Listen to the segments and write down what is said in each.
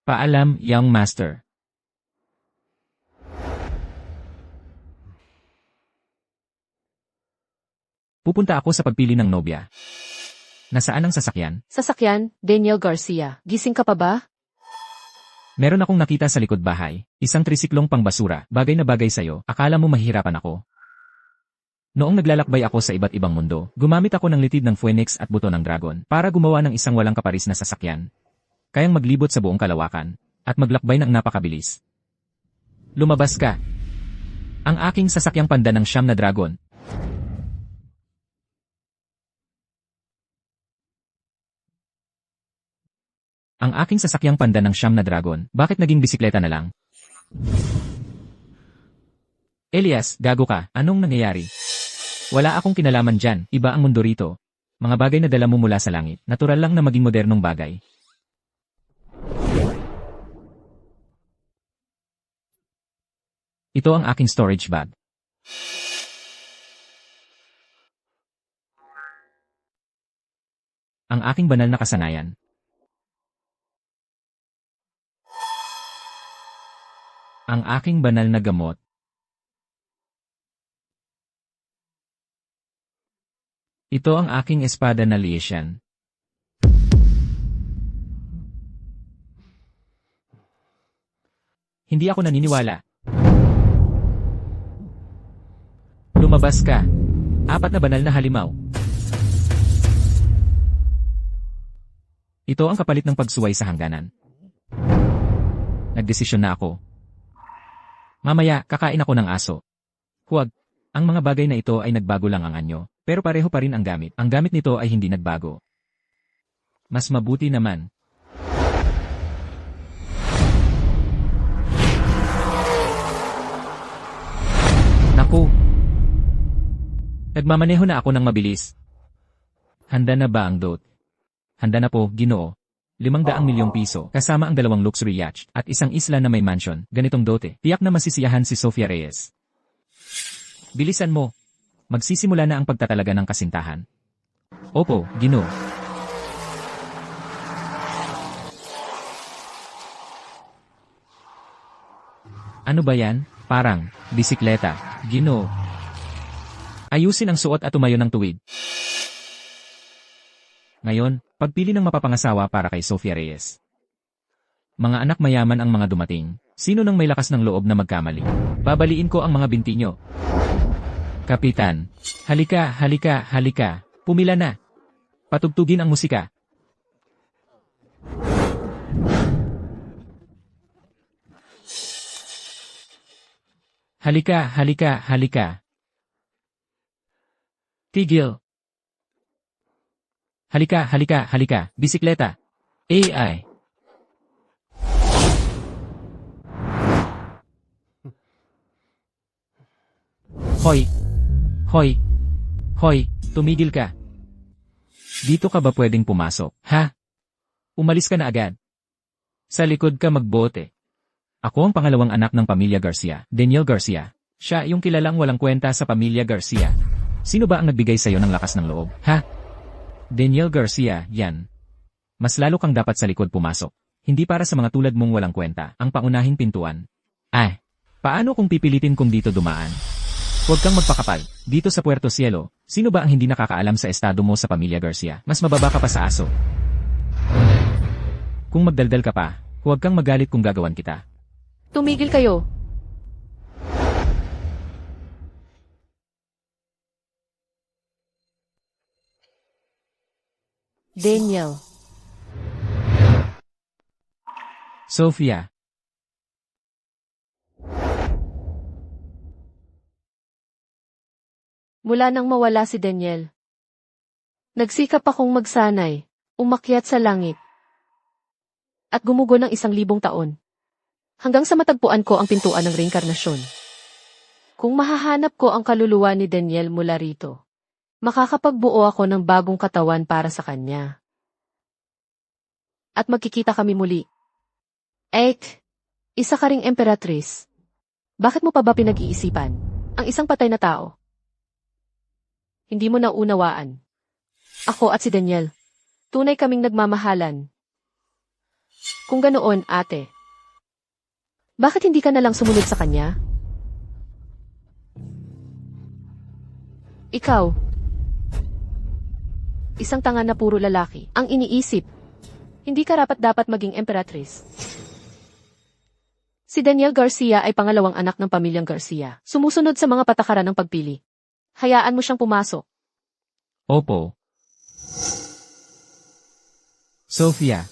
Paalam, young master. Pupunta ako sa pagpili ng nobya. Nasaan ang sasakyan? Sasakyan, Daniel Garcia. Gising ka pa ba? Meron akong nakita sa likod bahay, isang trisiklong pangbasura, bagay na bagay sa'yo, akala mo mahihirapan ako. Noong naglalakbay ako sa iba't ibang mundo, gumamit ako ng litid ng phoenix at buto ng dragon para gumawa ng isang walang kaparis na sasakyan. Kayang maglibot sa buong kalawakan, at maglakbay ng napakabilis. Lumabas ka. Ang aking sasakyang panda ng siyam na dragon. Ang aking sasakyang panda ng siyam na dragon, bakit naging bisikleta na lang? Elias, gago ka, anong nangyayari? Wala akong kinalaman dyan, iba ang mundo rito. Mga bagay na dala mo mula sa langit, natural lang na maging modernong bagay. Ito ang aking storage bag. Ang aking banal na kasanayan. Ang aking banal na gamot. Ito ang aking espada na Liesian. Hindi ako naniniwala. Lumabas ka. 4 na banal na halimaw. Ito ang kapalit ng pagsuway sa hangganan. Nagdesisyon na ako. Mamaya, kakain ako ng aso. Huwag. Ang mga bagay na ito ay nagbago lang ang anyo, pero pareho pa rin ang gamit. Ang gamit nito ay hindi nagbago. Mas mabuti naman. Naku! Nagmamaneho na ako ng mabilis. Handa na ba ang dot? Handa na po, Ginoo. 500 milyong piso, kasama ang 2 luxury yacht, at isang isla na may mansion, ganitong dote. Tiyak na masisiyahan si Sofia Reyes. Bilisan mo. Magsisimula na ang pagtatalaga ng kasintahan. Opo, Ginoo. Ano ba yan? Parang, bisikleta, Ginoo. Ayusin ang suot at tumayo ng tuwid. Ngayon, pagpili ng mapapangasawa para kay Sofia Reyes. Mga anak mayaman ang mga dumating. Sino nang may lakas ng loob na magkamali? Babaliin ko ang mga binti nyo. Kapitan. Halika, halika, halika. Pumila na. Patugtugin ang musika. Halika, halika, halika. Tigil. Halika, halika, halika. Bisikleta. AI. Hoy. Hoy. Hoy, tumigil ka. Dito ka ba pwedeng pumasok, ha? Umalis ka na agad. Sa likod ka magbote. Ako ang pangalawang anak ng pamilya Garcia, Daniel Garcia. Siya yung kilalang walang kwenta sa pamilya Garcia. Sino ba ang nagbigay sa'yo ng lakas ng loob, ha? Daniel Garcia, yan. Mas lalo kang dapat sa likod pumasok. Hindi para sa mga tulad mong walang kwenta, ang paunahing pintuan. Paano kung pipilitin kong dito dumaan? Huwag kang magpakapal. Dito sa Puerto Cielo, sino ba ang hindi nakakaalam sa estado mo sa pamilya Garcia? Mas mababa ka pa sa aso. Kung magdaldal ka pa, huwag kang magalit kung gagawan kita. Tumigil kayo. Daniel. Sofia. Mula nang mawala si Daniel, nagsikap akong magsanay, umakyat sa langit, at gumugo ng 1,000 taon. Hanggang sa matagpuan ko ang pintuan ng reinkarnasyon. Kung mahahanap ko ang kaluluwa ni Daniel mula rito, makakapagbuo ako ng bagong katawan para sa kanya. At magkikita kami muli. Isa ka ring emperatris. Bakit mo pa ba pinag-iisipan ang isang patay na tao? Hindi mo naunawaan. Ako at si Daniel, tunay kaming nagmamahalan. Kung ganoon, ate. Bakit hindi ka nalang sumunod sa kanya? Ikaw. Isang tanga na puro lalaki. Ang iniisip. Hindi ka dapat maging emperatrice. Si Daniel Garcia ay pangalawang anak ng pamilyang Garcia. Sumusunod sa mga patakaran ng pagpili. Hayaan mo siyang pumasok. Opo. Sofia.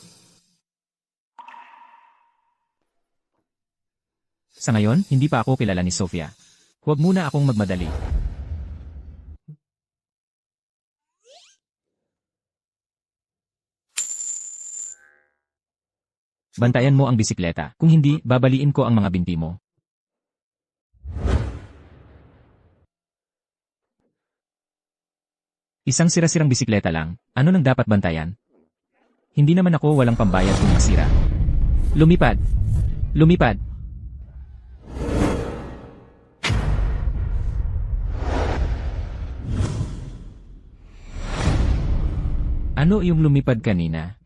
Sa ngayon, hindi pa ako kilala ni Sofia. Huwag muna akong magmadali. Bantayan mo ang bisikleta. Kung hindi, babaliin ko ang mga binti mo. Isang sira-sirang bisikleta lang. Ano nang dapat bantayan? Hindi naman ako walang pambayad kung masira. Lumipad. Lumipad. Ano yung lumipad kanina?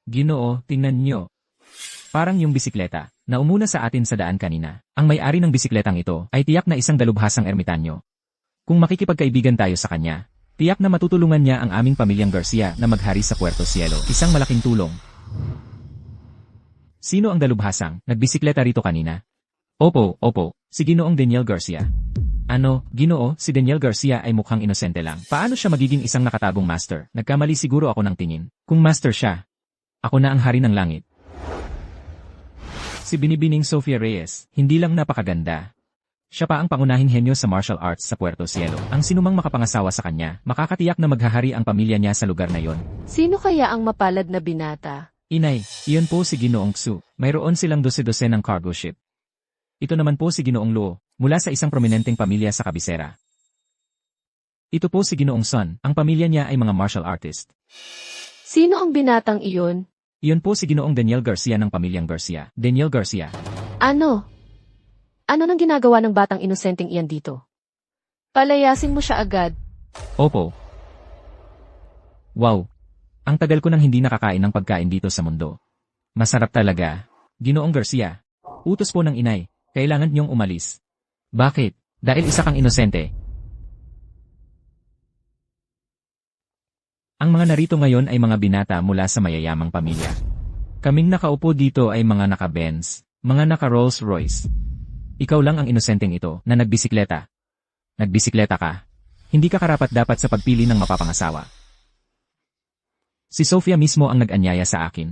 Ginoo, tingnan nyo. Parang yung bisikleta, na umuna sa atin sa daan kanina. Ang may-ari ng bisikletang ito ay tiyak na isang dalubhasang ermitanyo. Kung makikipagkaibigan tayo sa kanya, tiyak na matutulungan niya ang aming pamilyang Garcia na maghari sa Puerto Cielo. Isang malaking tulong. Sino ang dalubhasang nagbisikleta rito kanina? Opo, si Ginoong Daniel Garcia. Ano, Ginoo, si Daniel Garcia ay mukhang inosente lang. Paano siya magiging isang nakatagong master? Nagkamali siguro ako ng tingin. Kung master siya, ako na ang hari ng langit. Si binibining Sofia Reyes, hindi lang napakaganda. Siya pa ang pangunahing henyo sa martial arts sa Puerto Cielo. Ang sinumang makapangasawa sa kanya, makakatiyak na maghahari ang pamilya niya sa lugar na yon. Sino kaya ang mapalad na binata? Inay, iyon po si Ginoong Xu. Mayroon silang 12 ng cargo ship. Ito naman po si Ginoong Luo, mula sa isang prominenteng pamilya sa kabisera. Ito po si Ginoong Sun, ang pamilya niya ay mga martial artist. Sino ang binatang iyon? Iyon po si Ginoong Daniel Garcia ng pamilyang Garcia. Daniel Garcia. Ano? Ano nang ginagawa ng batang inosenteng iyan dito? Palayasin mo siya agad. Opo. Wow. Ang tagal ko nang hindi nakakain ng pagkain dito sa mundo. Masarap talaga. Ginoong Garcia. Utos po ng inay. Kailangan niyong umalis. Bakit? Dahil isa kang inosente. Ang mga narito ngayon ay mga binata mula sa mayayamang pamilya. Kaming nakaupo dito ay mga naka-Benz, mga naka-Rolls Royce. Ikaw lang ang inosenteng ito na nagbisikleta. Nagbisikleta ka. Hindi ka karapat-dapat sa pagpili ng mapapangasawa. Si Sofia mismo ang nag-anyaya sa akin.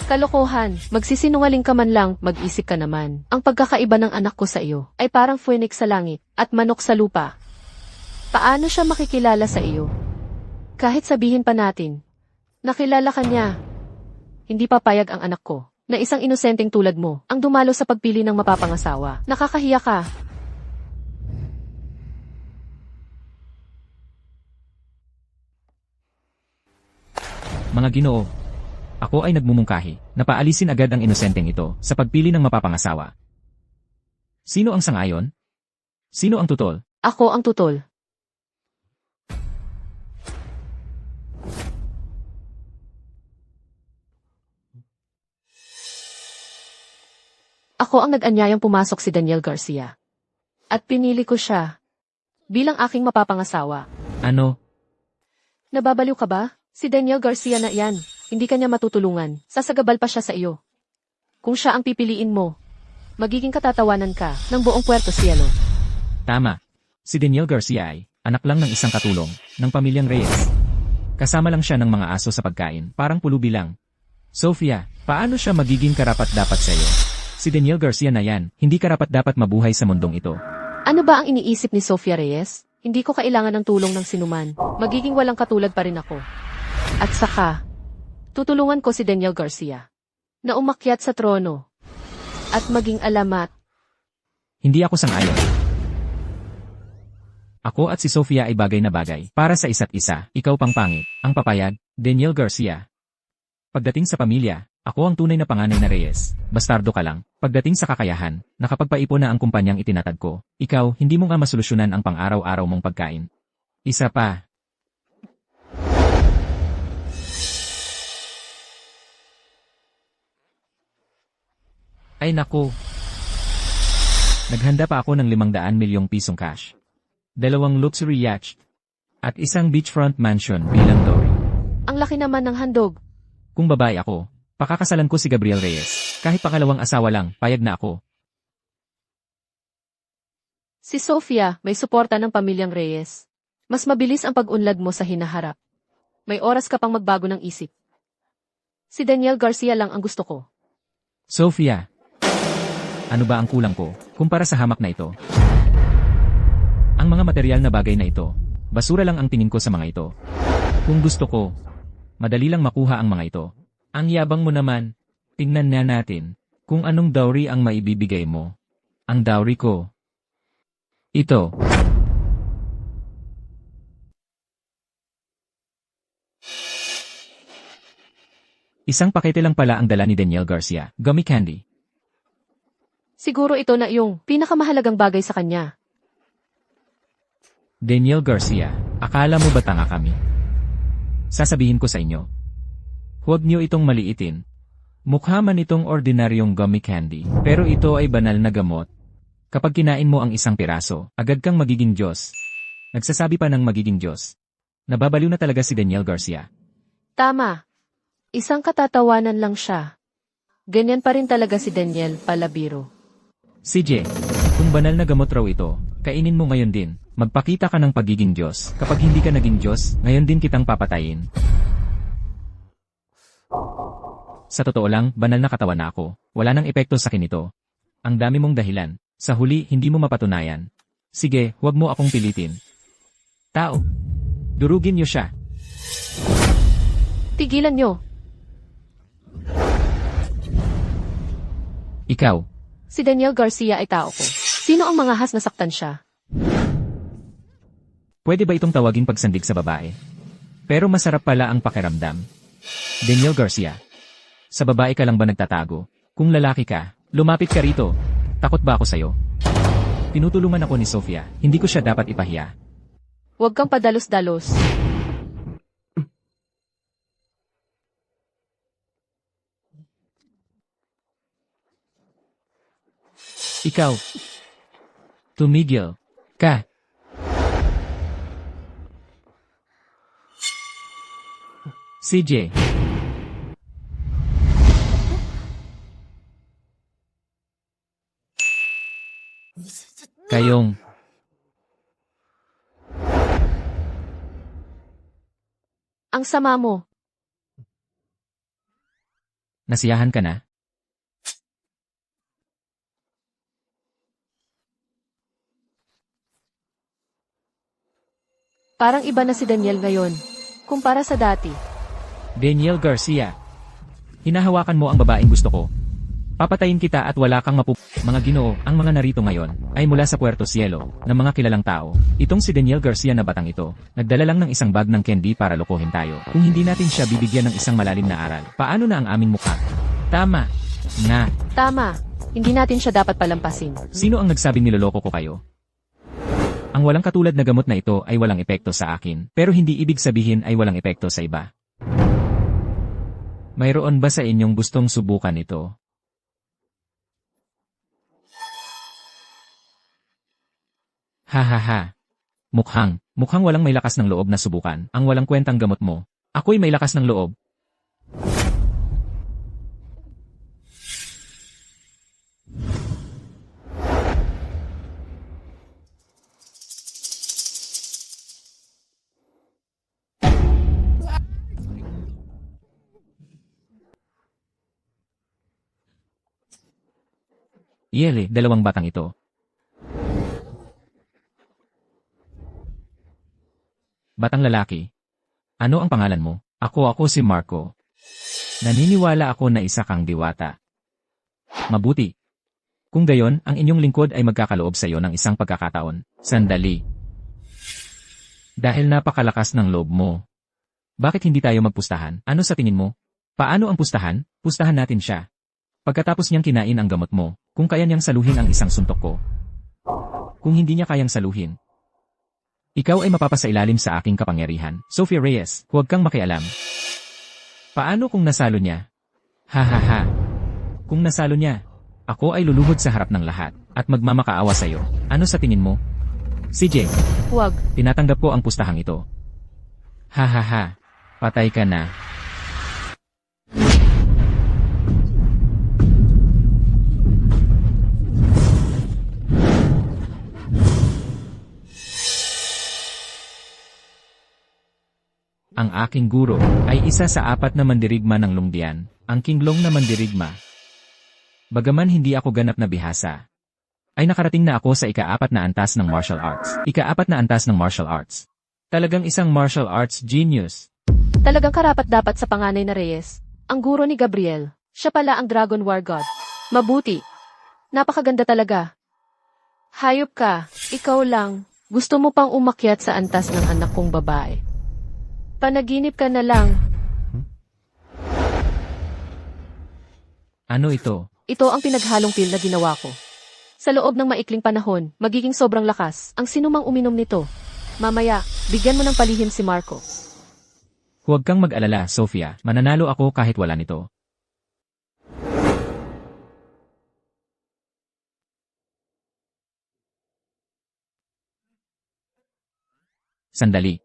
Kalokohan, magsisinungaling ka man lang, mag-isip ka naman. Ang pagkakaiba ng anak ko sa iyo ay parang phoenix sa langit at manok sa lupa. Paano siya makikilala sa iyo? Kahit sabihin pa natin, nakilala ka niya. Hindi papayag ang anak ko, na isang inosenteng tulad mo, ang dumalo sa pagpili ng mapapangasawa. Nakakahiya ka. Mga Ginoo, ako ay nagmumungkahi na paalisin agad ang inosenteng ito sa pagpili ng mapapangasawa. Sino ang sangayon? Sino ang tutol? Ako ang tutol. Ako ang nag-anyayang pumasok si Daniel Garcia. At pinili ko siya bilang aking mapapangasawa. Ano? Nababaliw ka ba? Si Daniel Garcia na yan. Hindi ka niya matutulungan. Sasagabal pa siya sa iyo. Kung siya ang pipiliin mo, magiging katatawanan ka ng buong Puerto Cielo. Tama. Si Daniel Garcia ay anak lang ng isang katulong ng pamilyang Reyes. Kasama lang siya ng mga aso sa pagkain, parang pulubi lang. Sofia, paano siya magiging karapat-dapat sa iyo? Si Daniel Garcia na yan, hindi karapat-dapat mabuhay sa mundong ito. Ano ba ang iniisip ni Sofia Reyes? Hindi ko kailangan ng tulong ng sinuman. Magiging walang katulad pa rin ako. At saka, tutulungan ko si Daniel Garcia na umakyat sa trono at maging alamat. Hindi ako sang-ayon. Ako at si Sofia ay bagay na bagay para sa isa't isa. Ikaw pang pangit, ang papayag, Daniel Garcia. Pagdating sa pamilya, ako ang tunay na panganay na Reyes. Bastardo ka lang. Pagdating sa kakayahan, nakapagpaipon na ang kumpanyang itinatag ko. Ikaw, hindi mo nga masolusyonan ang pang-araw-araw mong pagkain. Isa pa. Ay naku. Naghanda pa ako ng 500 milyong pisong cash. 2 luxury yacht. At isang beachfront mansion bilang dowry. Ang laki naman ng handog. Kung babae ako, pakakasalan ko si Gabriel Reyes. Kahit pangalawang asawa lang, payag na ako. Si Sofia, may suporta ng pamilyang Reyes. Mas mabilis ang pag-unlad mo sa hinaharap. May oras ka pang magbago ng isip. Si Daniel Garcia lang ang gusto ko. Sofia. Ano ba ang kulang ko, kumpara sa hamak na ito? Ang mga material na bagay na ito, basura lang ang tingin ko sa mga ito. Kung gusto ko, madali lang makuha ang mga ito. Ang yabang mo naman, tingnan na natin, kung anong dowry ang maibibigay mo. Ang dowry ko. Ito. Isang pakete lang pala ang dala ni Daniel Garcia, gummy candy. Siguro ito na yung pinakamahalagang bagay sa kanya. Daniel Garcia, akala mo ba tanga kami? Sasabihin ko sa inyo. Huwag niyo itong maliitin. Mukha man itong ordinaryong gummy candy, pero ito ay banal na gamot. Kapag kinain mo ang isang piraso, agad kang magiging Diyos. Nagsasabi pa ng magiging Diyos. Nababaliw na talaga si Daniel Garcia. Tama. Isang katatawanan lang siya. Ganyan pa rin talaga si Daniel, palabiro. CJ, kung banal na gamot raw ito, kainin mo ngayon din. Magpakita ka ng pagiging Diyos. Kapag hindi ka naging Diyos, ngayon din kitang papatayin. Sa totoo lang, banal na katawan na ako. Wala nang epekto sa akin ito. Ang dami mong dahilan. Sa huli, hindi mo mapatunayan. Sige, huwag mo akong pilitin. Tao. Durugin niyo siya. Tigilan niyo. Ikaw. Si Daniel Garcia ay tao ko. Sino ang mga has nasaktan siya? Pwede ba itong tawaging pagsandig sa babae? Pero masarap pala ang pakiramdam. Daniel Garcia. Sa babae ka lang ba nagtatago? Kung lalaki ka, lumapit ka rito. Takot ba ako sa'yo? Tinutulungan ako ni Sofia, hindi ko siya dapat ipahiya. Huwag kang padalos-dalos. Ikaw. Tumigil. Ka. CJ. Kayong. Ang sama mo. Nasiyahan ka na? Parang iba na si Daniel ngayon. Kumpara sa dati. Daniel Garcia. Hinahawakan mo ang babaeng gusto ko. Papatayin kita at wala kang Mga Ginoo, ang mga narito ngayon, ay mula sa Puerto Cielo, ng mga kilalang tao. Itong si Daniel Garcia na batang ito, nagdala lang ng isang bag ng candy para lokohin tayo. Kung hindi natin siya bibigyan ng isang malalim na aral, paano na ang aming mukha? Tama. Na. Tama. Hindi natin siya dapat palampasin. Sino ang nagsabing niloloko ko kayo? Ang walang katulad na gamot na ito ay walang epekto sa akin, pero hindi ibig sabihin ay walang epekto sa iba. Mayroon ba sa inyong gustong subukan ito? Ha ha ha. Mukhang walang may lakas ng loob na subukan ang walang kwentang gamot mo. Ako'y may lakas ng loob. Yele, dalawang batang ito. Batang lalaki. Ano ang pangalan mo? Ako si Marco. Naniniwala ako na isa kang diwata. Mabuti. Kung gayon, ang inyong lingkod ay magkakaloob sa iyo ng isang pagkakataon. Sandali. Dahil napakalakas ng loob mo. Bakit hindi tayo magpustahan? Ano sa tingin mo? Paano ang pustahan? Pustahan natin siya. Pagkatapos niyang kinain ang gamot mo, kung kaya niyang saluhin ang isang suntok ko. Kung hindi niya kayang saluhin, ikaw ay mapapasailalim sa aking kapangyarihan. Sofia Reyes, huwag kang makialam. Paano kung nasalo niya? Ha ha ha. Kung nasalo niya, Ako ay luluhod sa harap ng lahat, at magmamakaawa sa'yo. Ano sa tingin mo? CJ, Huwag. tinatanggap ko ang pustahang ito. Ha ha ha. Patay ka na. Ang aking guro ay isa sa 4 na mandirigma ng Lungdian, ang kinglong na mandirigma. Bagaman hindi ako ganap na bihasa, ay nakarating na ako sa ika-4 na antas ng martial arts. Ika-4 na antas ng martial arts. Talagang isang martial arts genius. Talagang karapat-dapat sa panganay na Reyes. Ang guro ni Gabriel. Siya pala ang Dragon War God. Mabuti. Napakaganda talaga. Hayop ka. Ikaw lang. Gusto mo pang umakyat sa antas ng anak kong babae. Panaginip ka na lang. Ano ito? Ito ang pinaghalong pil na ginawa ko. Sa loob ng maikling panahon, magiging sobrang lakas ang sinumang uminom nito. Mamaya, bigyan mo ng palihim si Marco. Huwag kang mag-alala, Sofia. Mananalo ako kahit wala nito. Sandali.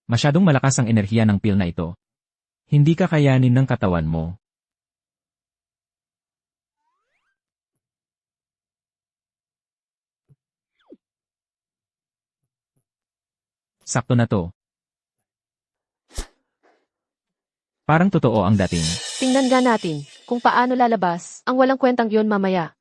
Masyadong malakas ang enerhiya ng pil na ito. Hindi kakayanin ng katawan mo. Sakto na to. Parang totoo ang dating. Tingnan nga natin kung paano lalabas ang walang kwentang yun mamaya.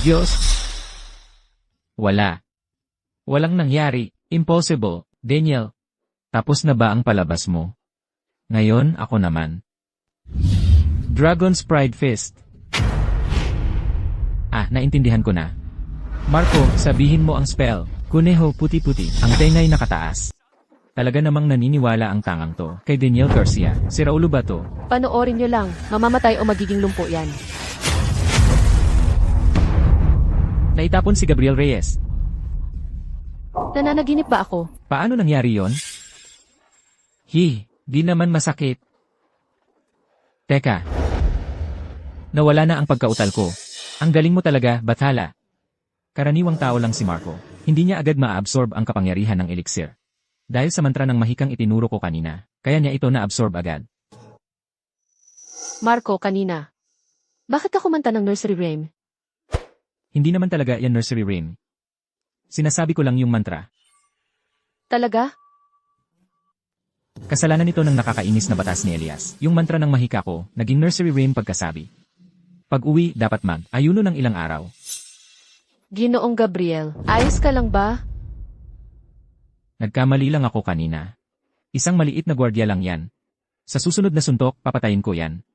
Diyos! Wala. Walang nangyari. Impossible. Daniel. Tapos na ba ang palabas mo? Ngayon, ako naman. Dragon's Pride Fist. Naintindihan ko na. Marco, sabihin mo ang spell. Kuneho puti-puti. Ang tengay nakataas. Talaga namang naniniwala ang tangang to. Kay Daniel Garcia. Si Raulo ba to? Panoorin nyo lang, mamamatay o magiging lumpo yan. Naitapon si Gabriel Reyes. Nananaginip ba ako? Paano nangyari yon? Di naman masakit. Teka. Nawala na ang pagkautal ko. Ang galing mo talaga, Bathala. Karaniwang tao lang si Marco. Hindi niya agad ma-absorb ang kapangyarihan ng elixir. Dahil sa mantra ng mahikang itinuro ko kanina, kaya niya ito na-absorb agad. Marco, kanina. Bakit ka kumanta ng nursery rhyme? Hindi naman talaga yan nursery rhyme. Sinasabi ko lang yung mantra. Talaga? Kasalanan ito ng nakakainis na batas ni Elias. Yung mantra ng mahika ko, naging nursery rhyme pagkasabi. Pag-uwi, dapat mag-ayuno ng ilang araw. Ginoong Gabriel, ayos ka lang ba? Nagkamali lang ako kanina. Isang maliit na gwardiya lang yan. Sa susunod na suntok, papatayin ko yan.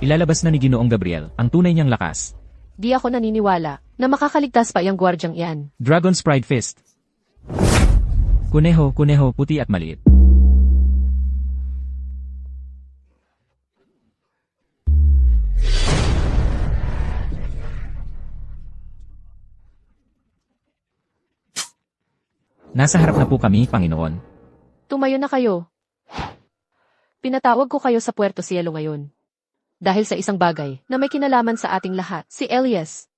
Ilalabas na ni Ginoong Gabriel ang tunay niyang lakas. Di ako naniniwala na makakaligtas pa yung gwardyang yan. Dragon's Pride Fist. Kuneho, puti at maliit. Nasa harap na po kami, Panginoon. Tumayo na kayo. Pinatawag ko kayo sa Puerto Cielo ngayon. Dahil sa isang bagay na may kinalaman sa ating lahat, si Elias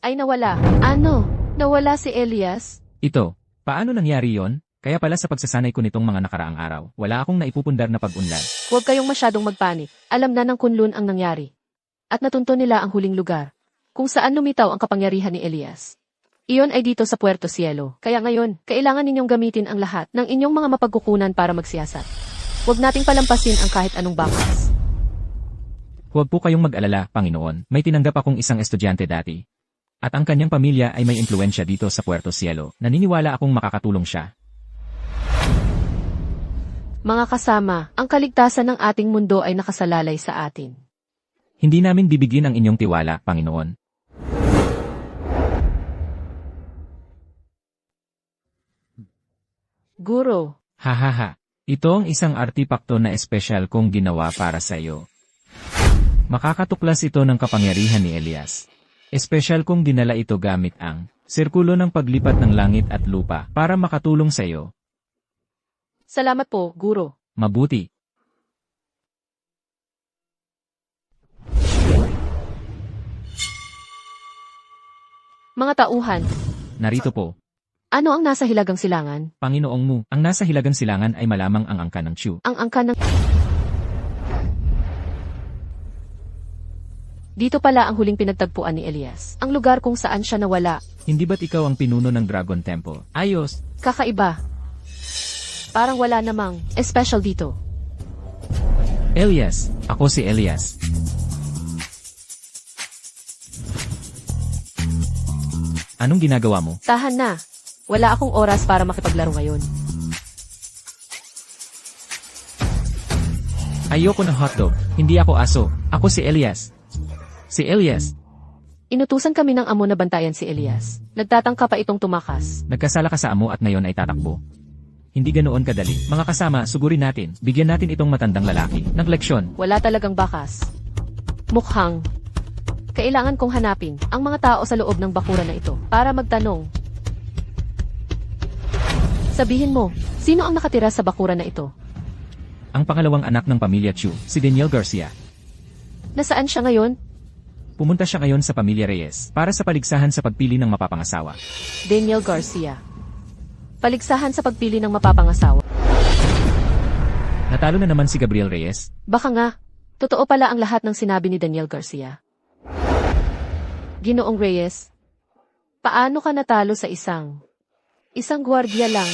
ay nawala. Ano? Nawala si Elias? Ito, paano nangyari yon? Kaya pala sa pagsasanay ko nitong mga nakaraang araw, wala akong naipupundar na pag-unlad. Huwag kayong masyadong magpanik. Alam na ng Kunlun ang nangyari. At natunto nila ang huling lugar kung saan lumitaw ang kapangyarihan ni Elias. Iyon ay dito sa Puerto Cielo. Kaya ngayon, kailangan ninyong gamitin ang lahat ng inyong mga mapagkukunan para magsiyasat. Huwag nating palampasin ang kahit anong bakas. Huwag po kayong mag-alala, Panginoon. May tinanggap akong isang estudyante dati. At ang kanyang pamilya ay may impluensya dito sa Puerto Cielo. Naniniwala akong makakatulong siya. Mga kasama, ang kaligtasan ng ating mundo ay nakasalalay sa atin. Hindi namin bibigyan ang inyong tiwala, Panginoon. Guro, Hahaha. Ito ang isang artipakto na espesyal kong ginawa para sa iyo. Makakatuklas ito ng kapangyarihan ni Elias. Espesyal kung dinala ito gamit ang sirkulo ng paglipat ng langit at lupa para makatulong sa iyo. Salamat po, Guro. Mabuti. Mga tauhan, Narito po, ano ang nasa hilagang silangan? Panginoong mo, ang nasa hilagang silangan ay malamang ang angka ng Chu. Ang angka ng... Dito pala ang huling pinagtagpuan ni Elias. Ang lugar kung saan siya nawala. Hindi ba't ikaw ang pinuno ng Dragon Temple? Ayos. Kakaiba. Parang wala namang special dito. Elias, ako si Elias. Anong ginagawa mo? Tahan na. Wala akong oras para makipaglaro ngayon. Ayoko ng hotdog. Hindi ako aso. Ako si Elias. Si Elias. Inutusan kami ng amo na bantayan si Elias. Nagtatangka pa itong tumakas. Nagkasala ka sa amo at ngayon ay tatakbo. Hindi ganoon kadali. Mga kasama, sugurin natin. Bigyan natin itong matandang lalaki ng leksyon. Wala talagang bakas. Mukhang kailangan kong hanapin ang mga tao sa loob ng bakuran na ito para magtanong. Sabihin mo, sino ang nakatira sa bakuran na ito? Ang pangalawang anak ng pamilya Chu, si Daniel Garcia. Nasaan siya ngayon? Pumunta siya ngayon sa pamilya Reyes para sa paligsahan sa pagpili ng mapapangasawa. Daniel Garcia. Paligsahan sa pagpili ng mapapangasawa. Natalo na naman si Gabriel Reyes. Baka nga, totoo pala ang lahat ng sinabi ni Daniel Garcia. Ginoong Reyes, paano ka natalo sa isang gwardiya lang?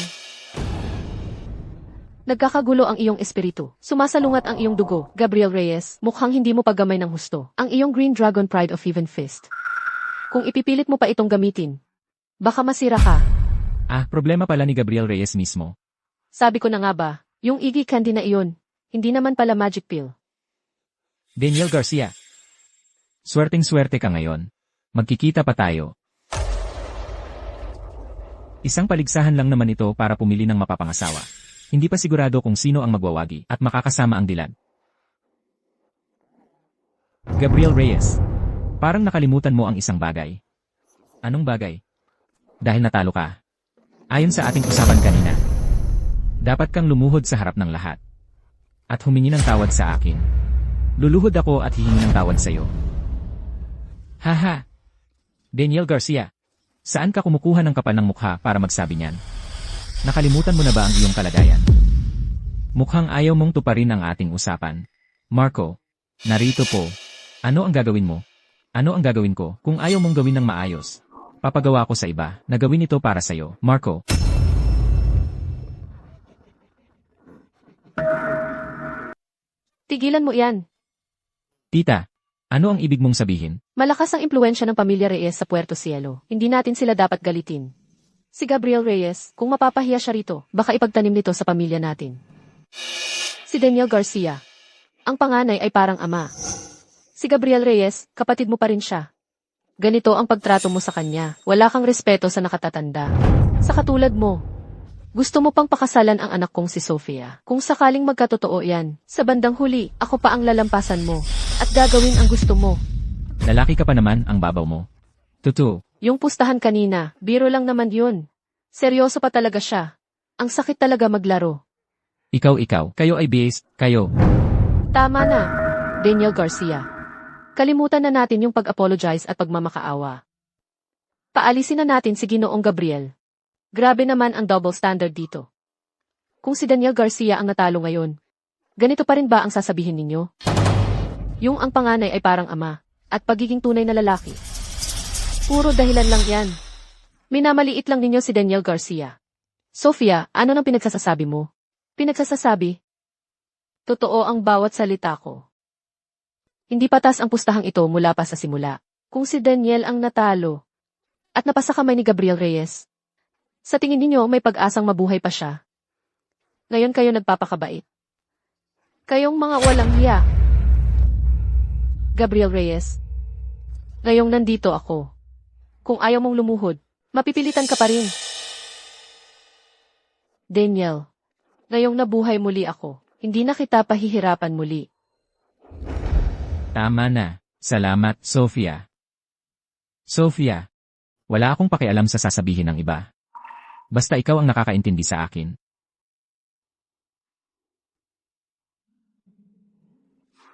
Nagkakagulo ang iyong espiritu. Sumasalungat ang iyong dugo. Gabriel Reyes, mukhang hindi mo paggamay ng husto. Ang iyong Green Dragon Pride of Even Fist. Kung ipipilit mo pa itong gamitin, baka masira ka. Problema pala ni Gabriel Reyes mismo. Sabi ko na nga ba, yung Iggy Candy na iyon, hindi naman pala magic pill. Daniel Garcia. Swerteng-swerte ka ngayon. Magkikita pa tayo. Isang paligsahan lang naman ito para pumili ng mapapangasawa. Hindi pa sigurado kung sino ang magwawagi at makakasama ang dilag. Gabriel Reyes. Parang nakalimutan mo ang isang bagay. Anong bagay? Dahil natalo ka. Ayon sa ating usapan kanina, dapat kang lumuhod sa harap ng lahat. At humingi ng tawad sa akin. Luluhod ako at hihingi ng tawad sa iyo. Haha! Daniel Garcia, saan ka kumukuha ng kapal ng mukha para magsabi niyan? Nakalimutan mo na ba ang iyong kalagayan? Mukhang ayaw mong tuparin ang ating usapan. Marco, narito po. Ano ang gagawin mo? Ano ang gagawin ko kung ayaw mong gawin ng maayos? Papagawa ko sa iba na gawin ito para sa'yo, Marco. Tigilan mo yan. Tita, ano ang ibig mong sabihin? Malakas ang impluensya ng pamilya Reyes sa Puerto Cielo. Hindi natin sila dapat galitin. Si Gabriel Reyes, kung mapapahiya siya rito, baka ipagtanim nito sa pamilya natin. Si Daniel Garcia. Ang panganay ay parang ama. Si Gabriel Reyes, kapatid mo pa rin siya. Ganito ang pagtrato mo sa kanya. Wala kang respeto sa nakatatanda. Sa katulad mo, gusto mo pang pakasalan ang anak kong si Sofia. Kung sakaling magkatotoo yan, sa bandang huli, ako pa ang lalampasan mo. At gagawin ang gusto mo. Lalaki ka pa naman ang babaw mo. Totoo. Yung pustahan kanina, biro lang naman yun. Seryoso pa talaga siya. Ang sakit talaga maglaro. Ikaw, kayo ay base, kayo. Tama na, Daniel Garcia. Kalimutan na natin yung pag-apologize at pagmamakaawa. Paalisin na natin si Ginoong Gabriel. Grabe naman ang double standard dito. Kung si Daniel Garcia ang natalo ngayon, ganito pa rin ba ang sasabihin ninyo? Yung ang panganay ay parang ama, at pagiging tunay na lalaki. Puro dahilan lang yan. Minamaliit lang ninyo si Daniel Garcia. Sofia, ano nang pinagsasasabi mo? Pinagsasasabi? Totoo ang bawat salita ko. Hindi patas ang pustahang ito mula pa sa simula. Kung si Daniel ang natalo, at napasa kamay ni Gabriel Reyes, sa tingin ninyo may pag-asang mabuhay pa siya. Ngayon kayo nagpapakabait. Kayong mga walang hiya. Gabriel Reyes, ngayong nandito ako. Kung ayaw mong lumuhod, mapipilitan ka pa rin. Daniel, ngayong nabuhay muli ako, hindi na kita pahihirapan muli. Tama na. Salamat, Sophia. Sophia, wala akong pakialam sa sasabihin ng iba. Basta ikaw ang nakakaintindi sa akin.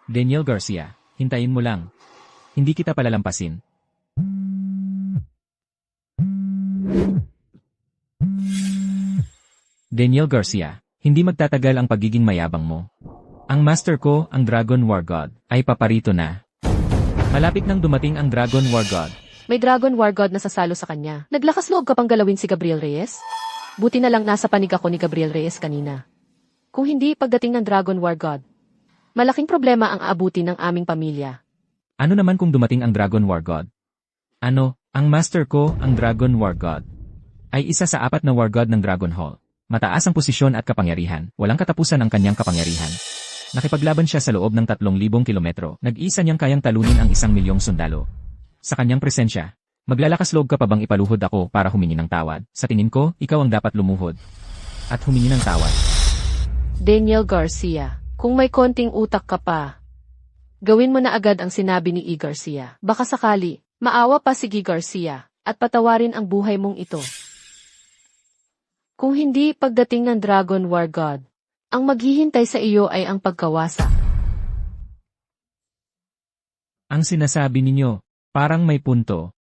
Daniel Garcia, hintayin mo lang. Hindi kita palalampasin. Daniel Garcia, hindi magtatagal ang pagiging mayabang mo. Ang master ko, ang Dragon War God, ay paparito na. Malapit nang dumating ang Dragon War God. May Dragon War God na sasalo sa kanya. Naglakas loob ka pang galawin si Gabriel Reyes? Buti na lang nasa panig ako ni Gabriel Reyes kanina. Kung hindi pagdating ng Dragon War God, malaking problema ang aabutin ng aming pamilya. Ano naman kung dumating ang Dragon War God? Ano, ang master ko, ang Dragon War God, ay isa sa 4 na War God ng Dragon Hall. Mataas ang posisyon at kapangyarihan, walang katapusan ang kanyang kapangyarihan. Nakipaglaban siya sa loob ng 3,000 kilometro, nag-isa niyang kayang talunin ang 1,000,000 sundalo. Sa kanyang presensya, maglalakas loob ka pa bang ipaluhod ako para humingi ng tawad? Sa tingin ko, ikaw ang dapat lumuhod at humingi ng tawad. Daniel Garcia, kung may konting utak ka pa, gawin mo na agad ang sinabi ni E. Garcia. Baka sakali, maawa pa si G. Garcia, at patawarin ang buhay mong ito. Kung hindi pagdating ng Dragon War God, ang maghihintay sa iyo ay ang pagkawasa. Ang sinasabi ninyo, parang may punto.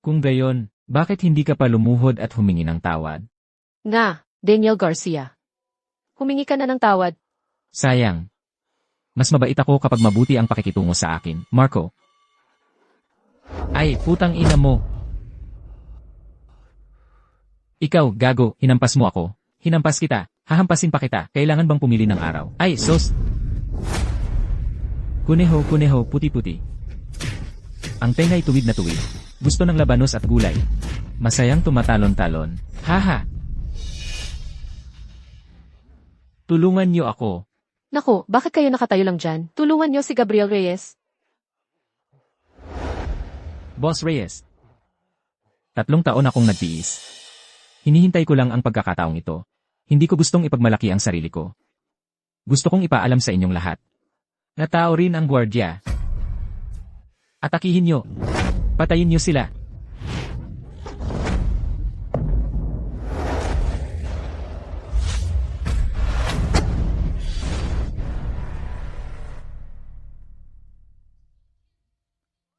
Kung gayon, bakit hindi ka pa lumuhod at humingi ng tawad? Nga, Daniel Garcia. Humingi ka na ng tawad. Sayang. Mas mabait ako kapag mabuti ang pakikitungo sa akin, Marco. Ay, putang ina mo. Ikaw, gago, hinampas mo ako. Hinampas kita, hahampasin pa kita. Kailangan bang pumili ng araw? Ay, sos. Kuneho, kuneho, puti-puti. Ang tengay tuwid na tuwid. Gusto ng labanos at gulay. Masayang tumatalon-talon. Haha. Tulungan niyo ako. Naku, bakit kayo nakatayo lang dyan? Tulungan niyo si Gabriel Reyes. Boss Reyes. 3 taon akong nagtiis. Hinihintay ko lang ang pagkakataong ito. Hindi ko gustong ipagmalaki ang sarili ko. Gusto kong ipaalam sa inyong lahat. Na tao rin ang gwardya. Atakihin nyo. Patayin nyo sila.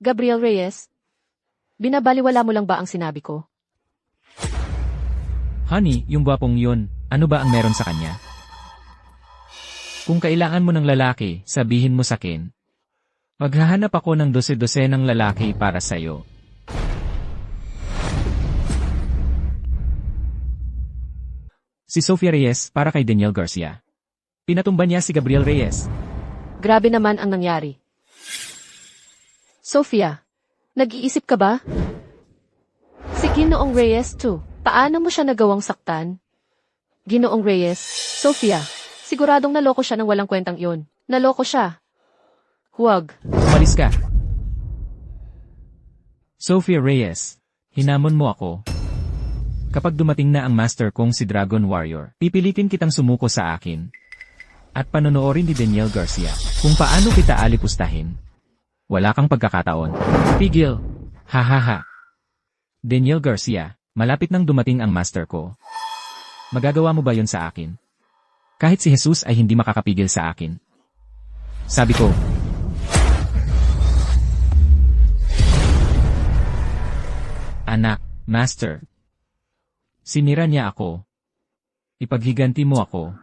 Gabriel Reyes, binabaliwala mo lang ba ang sinabi ko? Honey, yung gwapong yun, ano ba ang meron sa kanya? Kung kailangan mo ng lalaki, sabihin mo sakin. Maghahanap ako ng 12 ng lalaki para sa'yo. Si Sophia Reyes para kay Daniel Garcia. Pinatumba niya si Gabriel Reyes. Grabe naman ang nangyari. Sophia, nag-iisip ka ba? Si Ginoong Reyes too. Paano mo siya nagawang saktan? Ginoong Reyes, Sophia, siguradong naloko siya ng walang kwentang yun. Naloko siya. Huwag. Umalis ka. Sophia Reyes, hinamon mo ako. Kapag dumating na ang master kong si Dragon Warrior, pipilitin kitang sumuko sa akin. At panonoorin ni Daniel Garcia kung paano kita alipustahin. Wala kang pagkakataon. Pigil. Hahaha. Daniel Garcia, malapit nang dumating ang master ko. Magagawa mo ba yon sa akin? Kahit si Jesus ay hindi makakapigil sa akin. Sabi ko. Anak, master. Sinira niya ako. Ipaghiganti mo ako.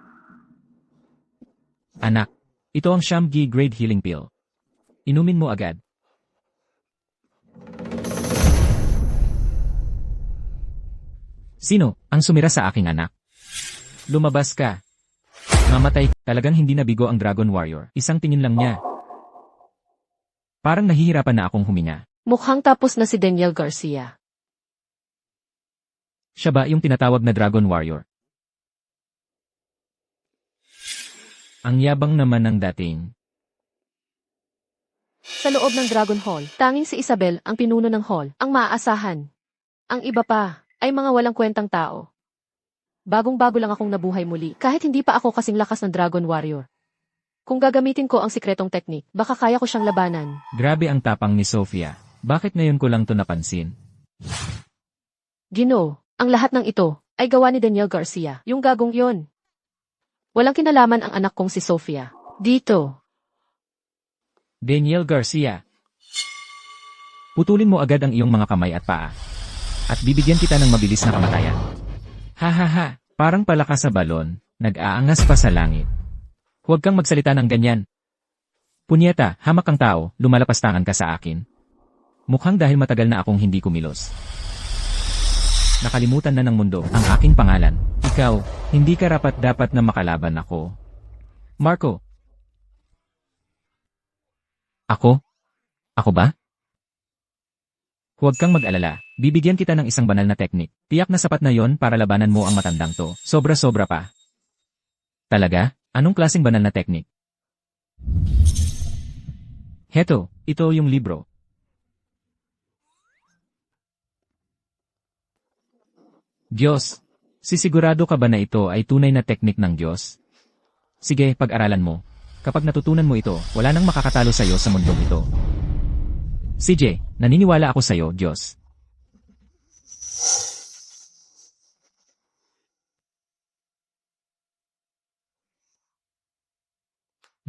Anak, ito ang Shamgi Grade Healing Pill. Inumin mo agad. Sino ang sumira sa aking anak? Lumabas ka. Mamatay, talagang hindi nabigo ang Dragon Warrior. Isang tingin lang niya. Parang nahihirapan na akong huminga. Mukhang tapos na si Daniel Garcia. Siya ba yung tinatawag na Dragon Warrior? Ang yabang naman ng dating. Sa loob ng Dragon Hall, tanging si Isabel ang pinuno ng hall, ang maaasahan. Ang iba pa ay mga walang kwentang tao. Bagong-bago lang akong nabuhay muli kahit hindi pa ako kasing lakas ng Dragon Warrior. Kung gagamitin ko ang sikretong teknik, baka kaya ko siyang labanan. Grabe ang tapang ni Sofia. Bakit ngayon ko lang to napansin? Ginoo, ang lahat ng ito ay gawa ni Daniel Garcia, yung gagong yon. Walang kinalaman ang anak kong si Sofia. Dito. Daniel Garcia. Putulin mo agad ang iyong mga kamay at paa. At bibigyan kita ng mabilis na kamatayan. Ha ha ha, parang palakas sa balon, nag-aangas pa sa langit. Huwag kang magsalita ng ganyan. Punyeta, hamak kang tao, lumalapastangan ka sa akin. Mukhang dahil matagal na akong hindi kumilos. Nakalimutan na ng mundo ang aking pangalan. Ikaw, hindi karapat-dapat na makalaban ako. Marco. Ako? Ako ba? Huwag kang mag-alala, bibigyan kita ng isang banal na teknik. Tiyak na sapat na yon para labanan mo ang matandang to. Sobra-sobra pa. Talaga? Anong klaseng banal na teknik? Heto, ito yung libro. Diyos, sisigurado ka ba na ito ay tunay na teknik ng Diyos? Sige, pag-aralan mo. Kapag natutunan mo ito, wala nang makakatalo sa'yo sa mundong ito. CJ, naniniwala ako sa'yo, Diyos.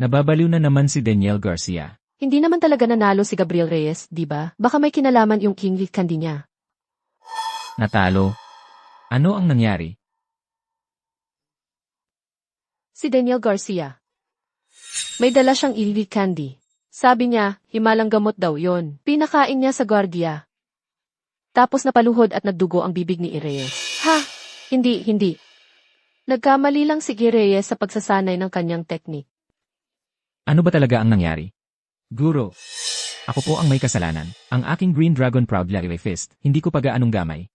Nababaliw na naman si Daniel Garcia. Hindi naman talaga nanalo si Gabriel Reyes, di ba? Baka may kinalaman yung King Lee Candy niya. Natalo? Ano ang nangyari? Si Daniel Garcia. May dala siyang King Candy. Sabi niya, himalang gamot daw yon. Pinakain niya sa gwardiya. Tapos napaluhod at nagdugo ang bibig ni Reyes. Ha? Hindi. Nagkamali lang si Reyes sa pagsasanay ng kanyang teknik. Ano ba talaga ang nangyari? Guro, ako po ang may kasalanan. Ang aking Green Dragon proudly fist, hindi ko pa gaanong gamay.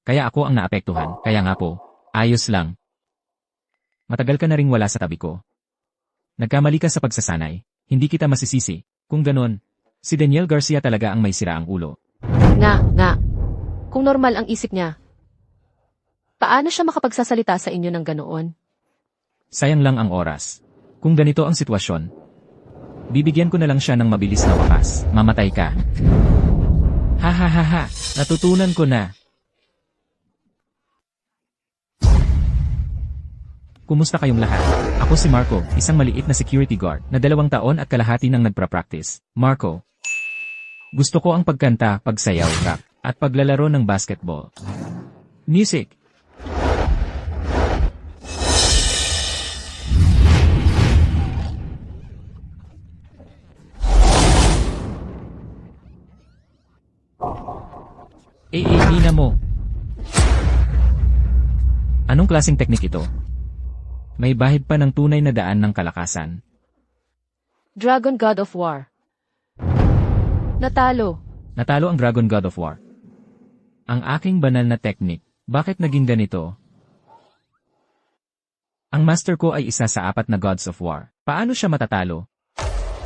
Kaya ako ang naapektuhan, kaya nga po, ayos lang. Matagal ka na ring wala sa tabi ko. Nagkamali ka sa pagsasanay, hindi kita masisisi. Kung ganon, si Daniel Garcia talaga ang may siraang ulo. Nga. Kung normal ang isip niya, paano siya makapagsasalita sa inyo ng ganoon? Sayang lang ang oras. Kung ganito ang sitwasyon, bibigyan ko na lang siya ng mabilis na wakas. Mamatay ka. Ha ha ha ha, natutunan ko na. Kumusta kayong lahat? Ako si Marco, isang maliit na security guard na 2 taon at kalahati nang nagpra-practice. Marco. Gusto ko ang pagkanta, pagsayaw, rap, at paglalaro ng basketball. Music. Hina mo. Anong klaseng teknik ito? May bahid pa ng tunay na daan ng kalakasan. Dragon God of War. Natalo. Natalo ang Dragon God of War. Ang aking banal na teknik, bakit naging ganito? Ang master ko ay isa sa 4 na Gods of War. Paano siya matatalo?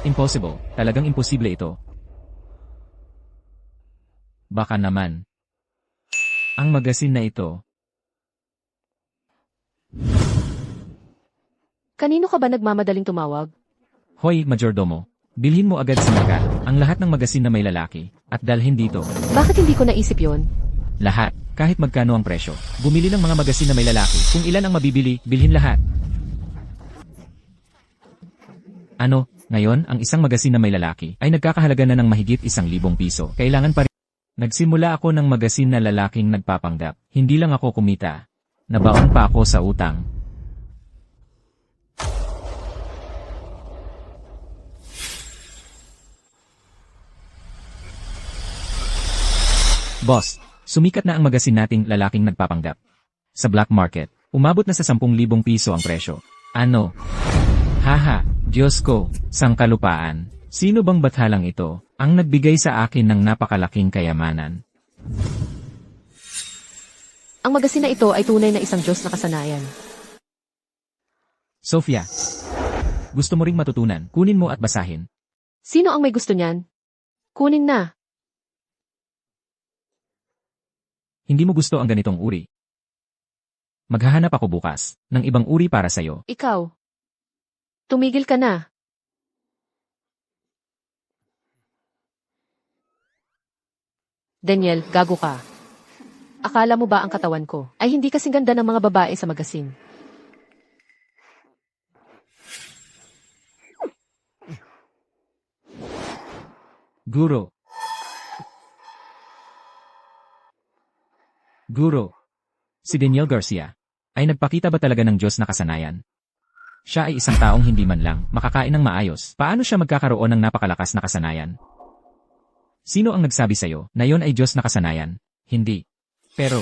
Impossible. Talagang imposible ito. Baka naman. Ang magasin na ito. Kanino ka ba nagmamadaling tumawag? Hoy, Majordomo. Bilhin mo agad sa Mega ang lahat ng magasin na may lalaki at dalhin dito. Bakit hindi ko naisip yon? Lahat, kahit magkano ang presyo. Bumili ng mga magasin na may lalaki. Kung ilan ang mabibili, bilhin lahat. Ano, ngayon ang isang magasin na may lalaki ay nagkakahalaga na ng mahigit 1,000 piso. Kailangan pa rin. Nagsimula ako ng magasin na lalaking nagpapanggap. Hindi lang ako kumita. Nabaon pa ako sa utang. Boss, sumikat na ang magasin nating lalaking nagpapanggap. Sa black market, umabot na sa 10,000 piso ang presyo. Ano? Haha, Diyos ko, sangkalupaan. Sino bang bathalang ito, ang nagbigay sa akin ng napakalaking kayamanan? Ang magasin na ito ay tunay na isang Diyos na kasanayan. Sofia, gusto mo ring matutunan, kunin mo at basahin. Sino ang may gusto niyan? Kunin na. Hindi mo gusto ang ganitong uri. Maghahanap ako bukas ng ibang uri para sa'yo. Ikaw. Tumigil ka na. Daniel, gago ka. Akala mo ba ang katawan ko ay hindi kasing ganda ng mga babae sa magasin? Guro. Guro. Si Daniel Garcia ay nagpakita ba talaga ng Diyos na kasanayan? Siya ay isang taong hindi man lang makakain ng maayos. Paano siya magkakaroon ng napakalakas na kasanayan? Sino ang nagsabi sa'yo na yon ay Diyos na kasanayan? Hindi. Pero,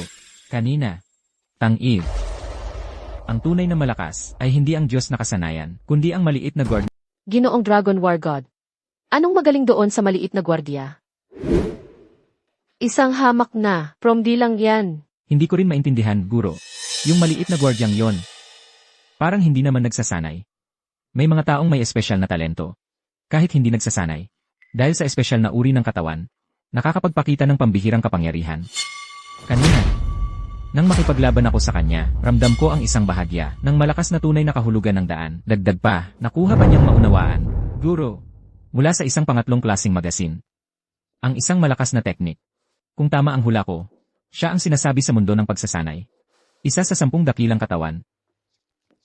kanina, Tang-Eve. Ang tunay na malakas ay hindi ang Diyos na kasanayan, kundi ang maliit na guard. Ginoong Dragon War God. Anong magaling doon sa maliit na gwardiya? Isang hamak na, from di lang yan. Hindi ko rin maintindihan, Guro. Yung maliit na gwardyang yon. Parang hindi naman nagsasanay. May mga taong may espesyal na talento. Kahit hindi nagsasanay. Dahil sa espesyal na uri ng katawan, nakakapagpakita ng pambihirang kapangyarihan. Kanina, nang makipaglaban ako sa kanya, ramdam ko ang isang bahagya ng malakas na tunay na kahulugan ng daan. Dagdag pa, nakuha pa niyang maunawaan, Guro, mula sa isang pangatlong klaseng magasin. Ang isang malakas na teknik. Kung tama ang hula ko, siya ang sinasabi sa mundo ng pagsasanay. Isa sa 10 dakilang katawan.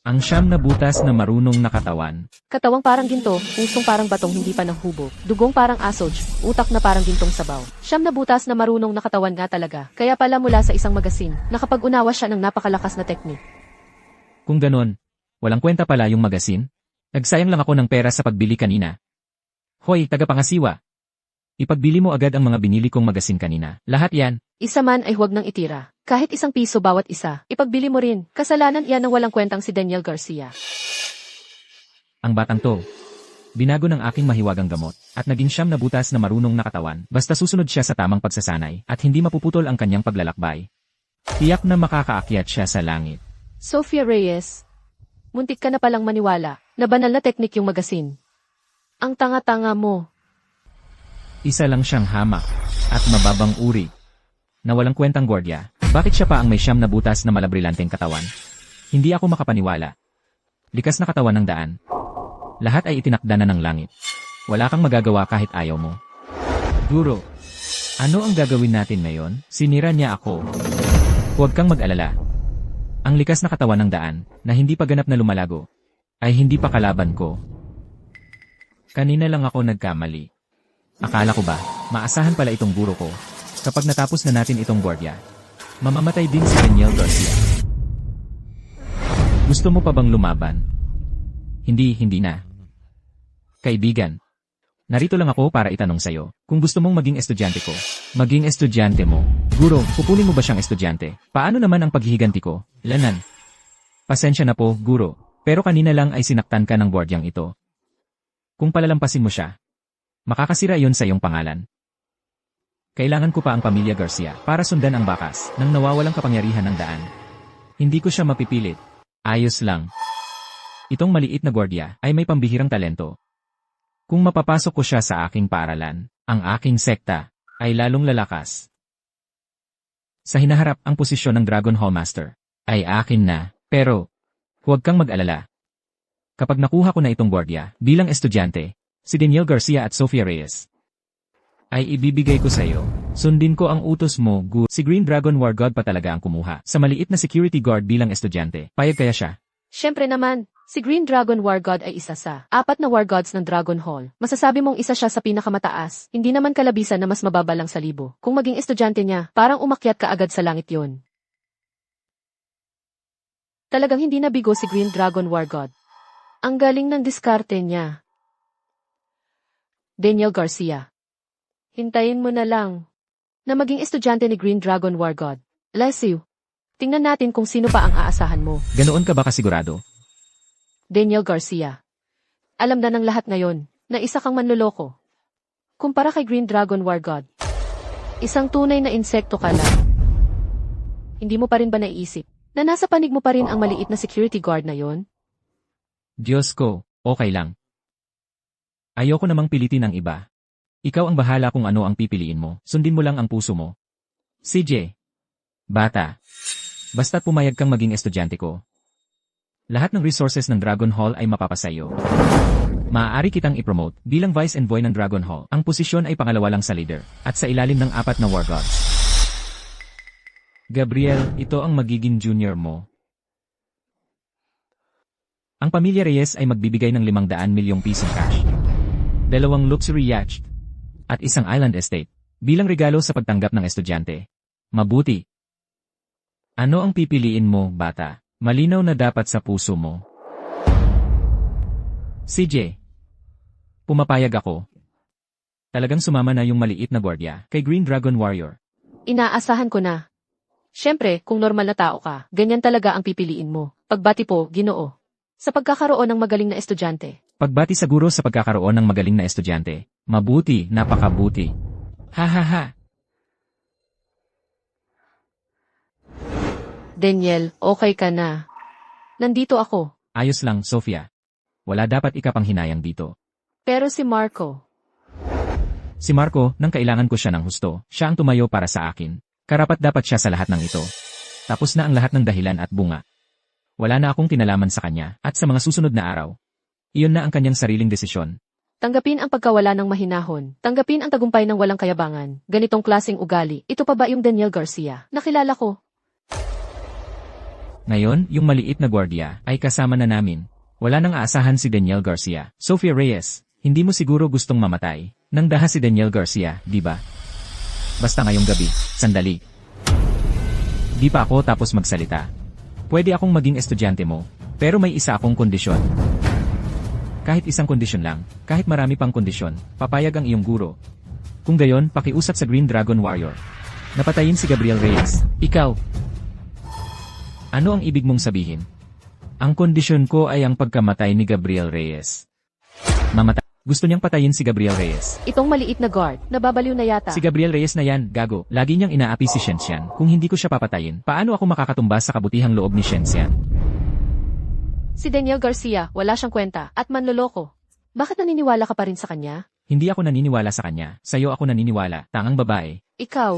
Ang 9 na butas na marunong na katawan. Katawang parang ginto, pusong parang batong hindi pa nahubog, dugong parang asoj, utak na parang gintong sabaw. 9 na butas na marunong na katawan nga talaga. Kaya pala mula sa isang magasin, nakapag-unawa siya ng napakalakas na teknik. Kung ganon, walang kwenta pala yung magasin? Nagsayang lang ako ng pera sa pagbili kanina. Hoy, tagapangasiwa! Ipagbili mo agad ang mga binili kong magasin kanina. Lahat yan. Isa man ay huwag nang itira. Kahit 1 piso bawat isa, ipagbili mo rin. Kasalanan iyan ng walang kwentang si Daniel Garcia. Ang batang to. Binago ng aking mahiwagang gamot, at naging 9 na butas na marunong na katawan, basta susunod siya sa tamang pagsasanay, at hindi mapuputol ang kanyang paglalakbay. Tiyak na makakaakyat siya sa langit. Sophia Reyes, muntik ka na palang maniwala na banal na teknik yung magasin. Ang tanga-tanga mo. Isa lang siyang hamak, at mababang uri, na walang kwentang gwardiya. Bakit siya pa ang may 9 na butas na malabrilanteng katawan? Hindi ako makapaniwala. Likas na katawan ng daan. Lahat ay itinakda na ng langit. Wala kang magagawa kahit ayaw mo. Guro, ano ang gagawin natin ngayon? Sinira niya ako. Huwag kang mag-alala. Ang likas na katawan ng daan, na hindi pa ganap na lumalago, ay hindi pa kalaban ko. Kanina lang ako nagkamali. Akala ko ba, maasahan pala itong guro ko. Kapag natapos na natin itong gwardiya, mamamatay din si Daniel Garcia. Gusto mo pa bang lumaban? Hindi na. Kaibigan, narito lang ako para itanong sa'yo, kung gusto mong maging estudyante ko, maging estudyante mo. Guro, kukunin mo ba siyang estudyante? Paano naman ang paghihiganti ko? Lanan. Pasensya na po, Guro, pero kanina lang ay sinaktan ka ng gwardyang ito. Kung palalampasin mo siya, makakasira yon sa iyong pangalan. Kailangan ko pa ang pamilya Garcia para sundan ang bakas ng nawawalang kapangyarihan ng daan. Hindi ko siya mapipilit. Ayos lang. Itong maliit na gwardiya ay may pambihirang talento. Kung mapapasok ko siya sa aking paaralan, ang aking sekta ay lalong lalakas. Sa hinaharap ang posisyon ng Dragon Hall Master ay akin na, pero huwag kang mag-alala. Kapag nakuha ko na itong gwardiya bilang estudyante, si Daniel Garcia at Sophia Reyes, ay ibibigay ko sa iyo. Sundin ko ang utos mo, Gu. Si Green Dragon War God pa talaga ang kumuha sa maliit na security guard bilang estudyante. Payag kaya siya? Siyempre naman, si Green Dragon War God ay isa sa 4 na War Gods ng Dragon Hall. Masasabi mong isa siya sa pinakamataas, hindi naman kalabisan na mas mababa lang sa libo. Kung maging estudyante niya, parang umakyat ka agad sa langit yon. Talagang hindi nabigo si Green Dragon War God. Ang galing ng diskarte niya. Daniel Garcia. Hintayin mo na lang na maging estudyante ni Green Dragon War God. Bless you. Tingnan natin kung sino pa ang aasahan mo. Ganoon ka ba kasigurado? Daniel Garcia. Alam na ng lahat ngayon na isa kang manloloko. Kumpara kay Green Dragon War God, isang tunay na insekto ka lang. Hindi mo pa rin ba naiisip na nasa panig mo pa rin ang maliit na security guard na yon? Diyos ko, okay lang. Ayoko namang pilitin ang iba. Ikaw ang bahala kung ano ang pipiliin mo. Sundin mo lang ang puso mo. CJ. Bata. Basta't pumayag kang maging estudyante ko. Lahat ng resources ng Dragon Hall ay mapapasayo. Maaari kitang ipromote bilang Vice Envoy ng Dragon Hall. Ang posisyon ay pangalawa lang sa leader at sa ilalim ng 4 na War Gods. Gabriel, ito ang magiging junior mo. Ang pamilya Reyes ay magbibigay ng 500 milyong pisong cash, 2 luxury yacht, at 1 island estate bilang regalo sa pagtanggap ng estudyante. Mabuti. Ano ang pipiliin mo, bata? Malinaw na dapat sa puso mo. CJ. Pumapayag ako. Talagang sumama na yung maliit na gwardiya kay Green Dragon Warrior. Inaasahan ko na. Siyempre, kung normal na tao ka, ganyan talaga ang pipiliin mo. Pagbati po, Ginoo. Sa pagkakaroon ng magaling na estudyante. Pagbati sa guro sa pagkakaroon ng magaling na estudyante. Mabuti, napakabuti. Ha ha ha. Daniel, okay ka na. Nandito ako. Ayos lang, Sofia. Wala dapat ikapanghinayang dito. Pero si Marco. Si Marco, nang kailangan ko siya ng husto, siya ang tumayo para sa akin. Karapat dapat siya sa lahat ng ito. Tapos na ang lahat ng dahilan at bunga. Wala na akong kinalaman sa kanya, at sa mga susunod na araw. Iyon na ang kanyang sariling desisyon. Tanggapin ang pagkawala ng mahinahon. Tanggapin ang tagumpay ng walang kayabangan. Ganitong klaseng ugali. Ito pa ba yung Daniel Garcia? Nakilala ko. Ngayon, yung maliit na gwardiya ay kasama na namin. Wala nang aasahan si Daniel Garcia. Sofia Reyes, hindi mo siguro gustong mamatay nang daha si Daniel Garcia, di ba? Basta ngayong gabi, sandali. Di pa ako tapos magsalita. Pwede akong maging estudyante mo, pero may isa akong kondisyon. Kahit isang kondisyon lang, kahit marami pang kondisyon, papayag ang iyong guro. Kung gayon, pakiusap sa Green Dragon Warrior. Napatayin si Gabriel Reyes. Ikaw. Ano ang ibig mong sabihin? Ang kondisyon ko ay ang pagkamatay ni Gabriel Reyes. Mamatay. Gusto niyang patayin si Gabriel Reyes. Itong maliit na guard, nababaliw na yata. Si Gabriel Reyes na yan, gago. Lagi niyang inaapi si Shenxian. Kung hindi ko siya papatayin, paano ako makakatumbas sa kabutihang loob ni Shenxian? Si Daniel Garcia, wala siyang kwenta, at manloloko. Bakit naniniwala ka pa rin sa kanya? Hindi ako naniniwala sa kanya. Sa'yo ako naniniwala. Tangang babae. Ikaw.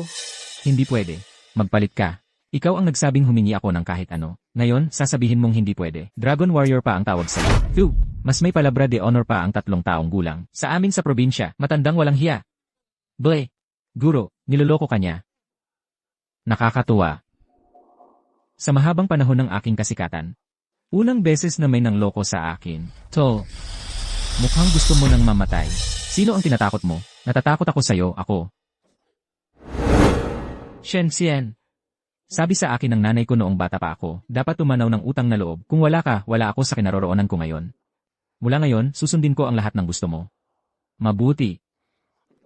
Hindi pwede. Magpalit ka. Ikaw ang nagsabing humingi ako ng kahit ano. Ngayon, sasabihin mong hindi pwede. Dragon Warrior pa ang tawag sa'yo. Phew! Mas may palabra de honor pa ang 3 taong gulang. Sa amin sa probinsya, matandang walang hiya. Ble! Guro, niloloko ka niya. Nakakatuwa. Sa mahabang panahon ng aking kasikatan, unang beses na may nangloko sa akin. Tol, mukhang gusto mo nang mamatay. Sino ang tinatakot mo? Natatakot ako sa'yo, ako. Shenxian. Sabi sa akin ng nanay ko noong bata pa ako, dapat tumanaw ng utang na loob. Kung wala ka, wala ako sa kinaroroonan ko ngayon. Mula ngayon, susundin ko ang lahat ng gusto mo. Mabuti.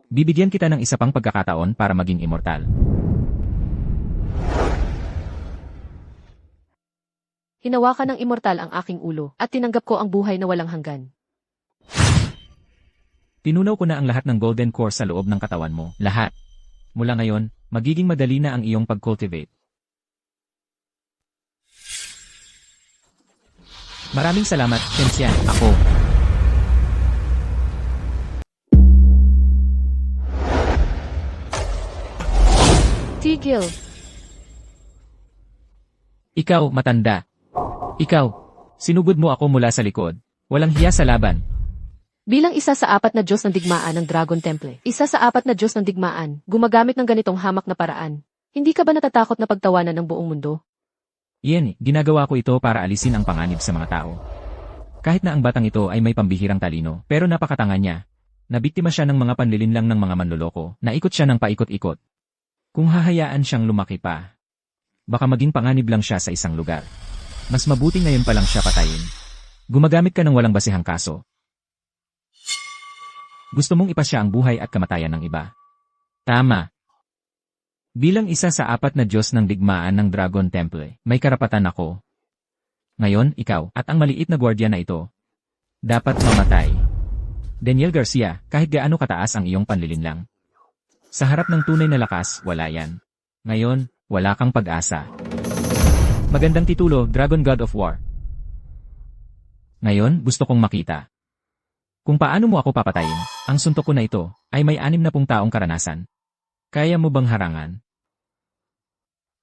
Bibigyan kita ng isa pang pagkakataon para maging immortal. Hinawakan ng immortal ang aking ulo, at tinanggap ko ang buhay na walang hanggan. Tinunaw ko na ang lahat ng golden core sa loob ng katawan mo. Lahat. Mula ngayon, magiging madali na ang iyong pag-cultivate. Maraming salamat, Shenxian. Ako. Tigil. Ikaw, matanda. Ikaw. Sinugod mo ako mula sa likod. Walang hiya sa laban. Bilang isa sa 4 na Diyos ng digmaan ng Dragon Temple, isa sa 4 na Diyos ng digmaan, gumagamit ng ganitong hamak na paraan. Hindi ka ba natatakot na pagtawanan ng buong mundo? Iyan, ginagawa ko ito para alisin ang panganib sa mga tao. Kahit na ang batang ito ay may pambihirang talino, pero napakatanga niya. Nabiktima siya ng mga panlilinlang ng mga manloloko, naikot siya ng paikot-ikot. Kung hahayaan siyang lumaki pa, baka maging panganib lang siya sa isang lugar. Mas mabuti ngayon pa lang siya patayin. Gumagamit ka ng walang basihang kaso. Gusto mong ipasya ang buhay at kamatayan ng iba. Tama. Bilang isa sa 4 na Diyos ng digmaan ng Dragon Temple, may karapatan ako. Ngayon, ikaw, at ang maliit na gwardiya na ito, dapat mamatay. Daniel Garcia, kahit gaano kataas ang iyong panlilinlang. Sa harap ng tunay na lakas, wala yan. Ngayon, wala kang pag-asa. Magandang titulo, Dragon God of War. Ngayon, gusto kong makita. Kung paano mo ako papatayin, ang suntok ko na ito, ay may 60 taong karanasan. Kaya mo bang harangan?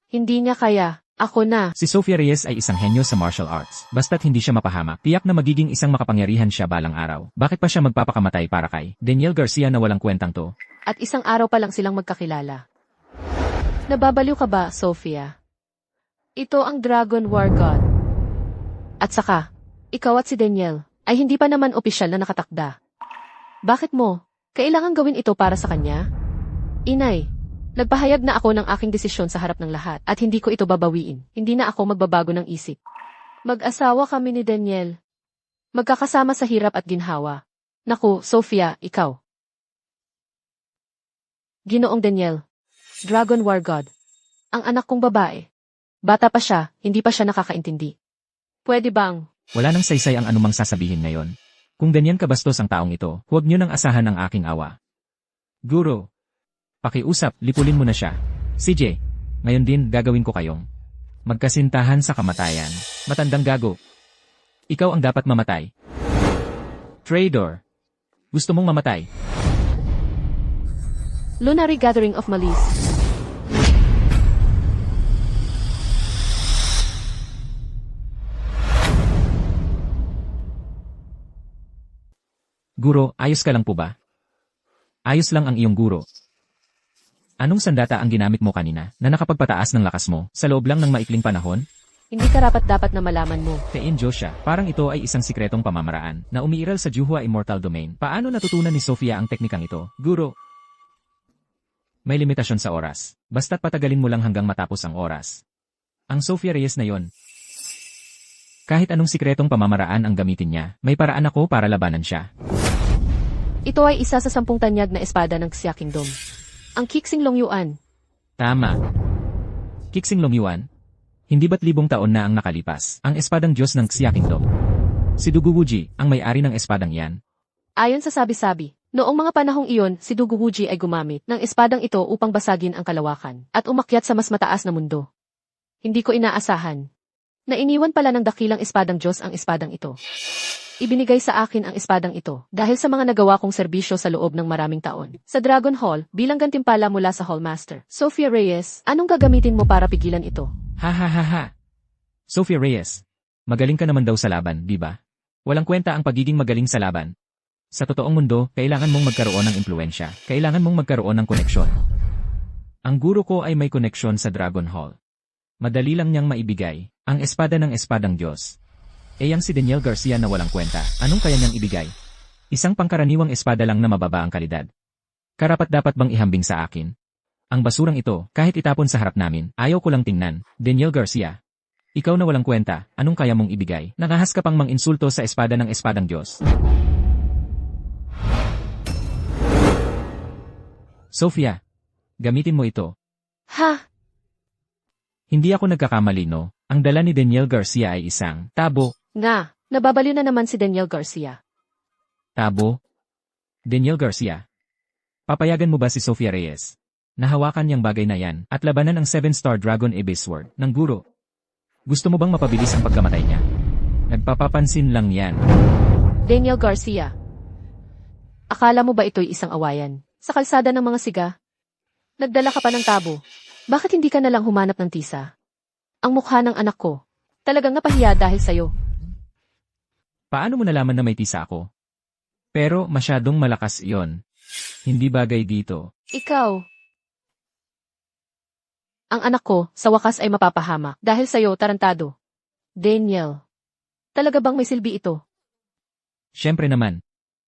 Hindi niya kaya. Ako na. Si Sofia Reyes ay isang henyo sa martial arts. Basta't hindi siya mapahamak, tiyak na magiging isang makapangyarihan siya balang araw. Bakit pa siya magpapakamatay para kay Daniel Garcia na walang kwentang to? At isang araw pa lang silang magkakilala. Nababaliw ka ba, Sofia? Ito ang Dragon War God. At saka, ikaw at si Daniel ay hindi pa naman opisyal na nakatakda. Bakit mo? Kailangan gawin ito para sa kanya? Inay, nagpahayag na ako ng aking desisyon sa harap ng lahat at hindi ko ito babawiin. Hindi na ako magbabago ng isip. Mag-asawa kami ni Daniel. Magkakasama sa hirap at ginhawa. Naku, Sofia, ikaw. Ginoong Daniel, Dragon War God. Ang anak kong babae. Bata pa siya, hindi pa siya nakakaintindi. Pwede bang? Wala nang saysay ang anumang sasabihin ngayon. Kung ganyan kabastos ang taong ito, huwag niyo nang asahan ang aking awa. Guro, pakiusap, lipulin mo na siya. CJ, ngayon din gagawin ko kayong magkasintahan sa kamatayan. Matandang gago. Ikaw ang dapat mamatay. Traitor. Gusto mong mamatay? Lunary Gathering of Malice. Guro, ayos ka lang po ba? Ayos lang ang iyong guro. Anong sandata ang ginamit mo kanina na nakapagpataas ng lakas mo sa loob lang ng maikling panahon? Hindi karapat-dapat na malaman mo. Kay Joshua, parang ito ay isang sikretong pamamaraan na umiiral sa Juhua Immortal Domain. Paano natutunan ni Sofia ang teknikang ito? Guro, may limitasyon sa oras. Basta't patagalin mo lang hanggang matapos ang oras. Ang Sofia Reyes na yon. Kahit anong sikretong pamamaraan ang gamitin niya, may paraan ako para labanan siya. Ito ay isa sa 10 tanyag na espada ng Xia Kingdom. Ang Kixing Long Yuan. Tama. Kixing Long Yuan? Hindi ba't 1,000 taon na ang nakalipas ang espadang Diyos ng Xia Kingdom? Si Dugu Wuji ang may-ari ng espadang yan. Ayon sa sabi-sabi, noong mga panahong iyon, si Dugu Wuji ay gumamit ng espadang ito upang basagin ang kalawakan at umakyat sa mas mataas na mundo. Hindi ko inaasahan na iniwan pala ng dakilang espadang Diyos ang espadang ito. Ibinigay sa akin ang espadang ito dahil sa mga nagawa kong serbisyo sa loob ng maraming taon. Sa Dragon Hall, bilang gantimpala mula sa Hallmaster, Sofia Reyes, anong gagamitin mo para pigilan ito? Ha ha ha ha. Sofia Reyes, magaling ka naman daw sa laban, di ba? Walang kwenta ang pagiging magaling sa laban. Sa totoong mundo, kailangan mong magkaroon ng impluensya. Kailangan mong magkaroon ng koneksyon. Ang guro ko ay may koneksyon sa Dragon Hall. Madali lang niyang maibigay ang espada ng espadang Diyos. Yang si Daniel Garcia na walang kwenta, anong kaya niyang ibigay? Isang pangkaraniwang espada lang na mababa ang kalidad. Karapat-dapat bang ihambing sa akin? Ang basurang ito, kahit itapon sa harap namin, ayaw ko lang tingnan. Daniel Garcia, ikaw na walang kwenta, anong kaya mong ibigay? Nakahas ka pang mang-insulto sa espada ng espadang Diyos. Sofia, gamitin mo ito. Ha? Hindi ako nagkakamali, no? Ang dala ni Daniel Garcia ay isang tabo. Nga, nababaliw na naman si Daniel Garcia. Tabo? Daniel Garcia. Papayagan mo ba si Sofia Reyes? Nahawakan niyang bagay na yan at labanan ang 7-star Dragon Abyss Sword ng guro. Gusto mo bang mapabilis ang pagkamatay niya? Nagpapapansin lang yan. Daniel Garcia. Akala mo ba ito'y isang awayan? Sa kalsada ng mga siga? Nagdala ka pa ng tabo. Bakit hindi ka nalang humanap ng tisa? Ang mukha ng anak ko. Talagang napahiya dahil sa'yo. Paano mo nalaman na may tisa ako? Pero masyadong malakas iyon. Hindi bagay dito. Ikaw. Ang anak ko, sa wakas ay mapapahamak dahil sa'yo, tarantado. Daniel. Talaga bang may silbi ito? Siyempre naman.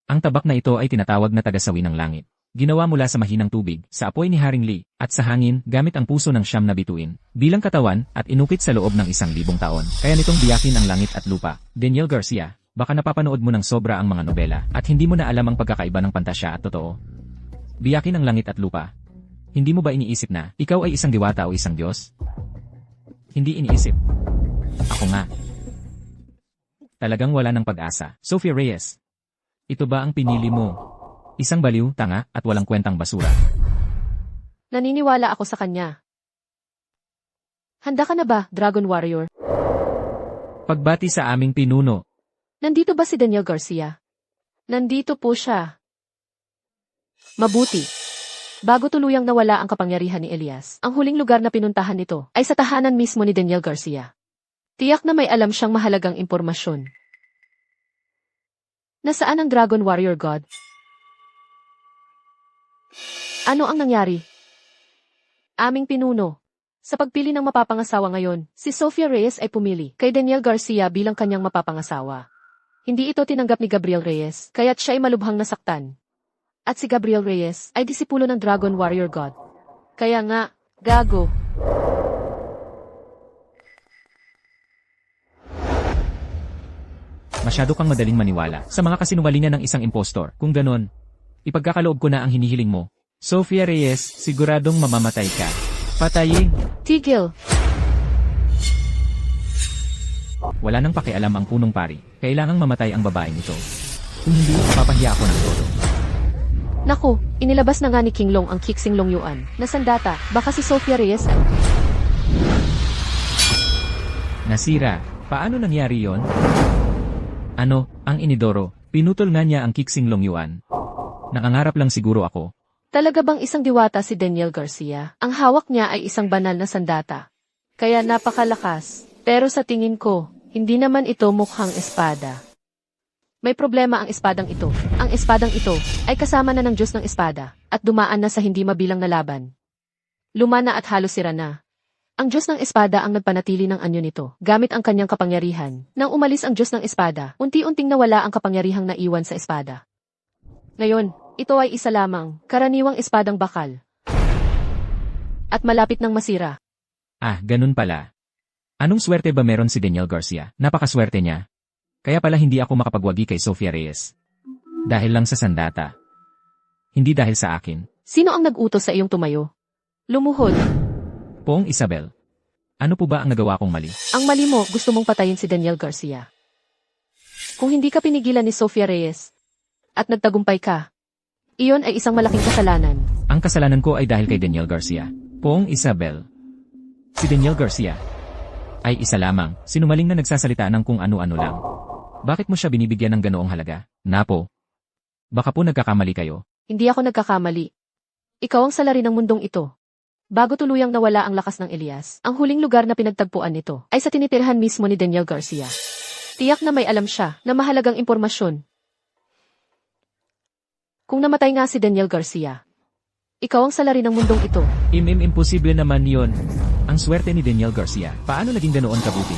Ang tabak na ito ay tinatawag na tagasawi ng langit. Ginawa mula sa mahinang tubig, sa apoy ni Haring Lee, at sa hangin gamit ang puso ng 9 na bituin, bilang katawan at inukit sa loob ng 1,000 taon. Kaya nitong biyakin ang langit at lupa. Daniel Garcia, baka napapanood mo ng sobra ang mga nobela at hindi mo na alam ang pagkakaiba ng pantasya at totoo. Biyakin ang langit at lupa. Hindi mo ba iniisip na ikaw ay isang diwata o isang Diyos? Hindi iniisip. Ako nga. Talagang wala ng pag-asa. Sofia Reyes, ito ba ang pinili mo? Isang baliw, tanga, at walang kwentang basura. Naniniwala ako sa kanya. Handa ka na ba, Dragon Warrior? Pagbati sa aming pinuno. Nandito ba si Daniel Garcia? Nandito po siya. Mabuti. Bago tuluyang nawala ang kapangyarihan ni Elias, ang huling lugar na pinuntahan nito ay sa tahanan mismo ni Daniel Garcia. Tiyak na may alam siyang mahalagang impormasyon. Nasaan ang Dragon Warrior God? Ano ang nangyari? Aming pinuno. Sa pagpili ng mapapangasawa ngayon, si Sofia Reyes ay pumili kay Daniel Garcia bilang kanyang mapapangasawa. Hindi ito tinanggap ni Gabriel Reyes, kaya't siya ay malubhang nasaktan. At si Gabriel Reyes ay disipulo ng Dragon Warrior God. Kaya nga, gago. Masyado kang madaling maniwala sa mga kasinungalingan ng isang impostor. Kung ganon, ipagkakaloob ko na ang hinihiling mo. Sofia Reyes, siguradong mamamatay ka. Patayin! Tigil! Wala nang pakialam ang punong pari. Kailangang mamatay ang babaeng ito. Kung hindi, papahiya ako ng todo. Naku, inilabas na nga ni King Long ang Kixing Long Yuan na sandata, baka si Sofia Reyes ay... Nasira, paano nangyari yon? Ano, ang inidoro, pinutol nga niya ang Kixing Long Yuan. Nakangarap lang siguro ako. Talaga bang isang diwata si Daniel Garcia? Ang hawak niya ay isang banal na sandata. Kaya napakalakas. Pero sa tingin ko, hindi naman ito mukhang espada. May problema ang espadang ito. Ang espadang ito ay kasama na ng Diyos ng espada at dumaan na sa hindi mabilang na laban. Luma na at halos sira na. Ang Diyos ng espada ang nagpanatili ng anyo nito gamit ang kanyang kapangyarihan. Nang umalis ang Diyos ng espada, unti-unting nawala ang kapangyarihang naiwan sa espada. Ngayon, ito ay isa lamang, karaniwang espadang bakal. At malapit nang masira. Ah, ganun pala. Anong swerte ba meron si Daniel Garcia? Napakaswerte niya. Kaya pala hindi ako makapagwagi kay Sofia Reyes. Dahil lang sa sandata. Hindi dahil sa akin. Sino ang nag-utos sa iyong tumayo? Lumuhod. Poong Isabel. Ano po ba ang nagawa kong mali? Ang mali mo, gusto mong patayin si Daniel Garcia. Kung hindi ka pinigilan ni Sofia Reyes, at nagtagumpay ka, iyon ay isang malaking kasalanan. Ang kasalanan ko ay dahil kay Daniel Garcia. Poong Isabel. Si Daniel Garcia ay isa lamang, sinungaling na nagsasalita ng kung ano-ano lang. Bakit mo siya binibigyan ng ganoong halaga? Napo. Baka po nagkakamali kayo. Hindi ako nagkakamali. Ikaw ang salari ng mundong ito. Bago tuluyang nawala ang lakas ng Elias, ang huling lugar na pinagtagpuan nito ay sa tinitirhan mismo ni Daniel Garcia. Tiyak na may alam siya na mahalagang impormasyon. Kung namatay nga si Daniel Garcia, ikaw ang salari ng mundong ito. Imposible naman yon. Ang swerte ni Daniel Garcia. Paano naging ganoon kabuti?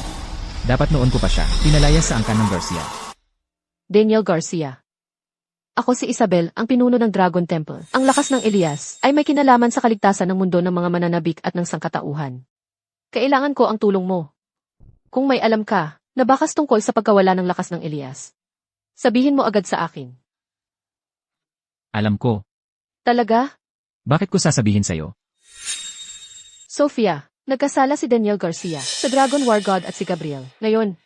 Dapat noon ko pa siya pinalayas sa angkan ng Garcia. Daniel Garcia. Ako si Isabel, ang pinuno ng Dragon Temple. Ang lakas ng Elias ay may kinalaman sa kaligtasan ng mundo ng mga mananabik at ng sangkatauhan. Kailangan ko ang tulong mo. Kung may alam ka na bakas tungkol sa pagkawala ng lakas ng Elias, sabihin mo agad sa akin. Alam ko. Talaga? Bakit ko sasabihin sa'yo? Sofia, nagkasala si Daniel Garcia sa Dragon War God at si Gabriel. Ngayon,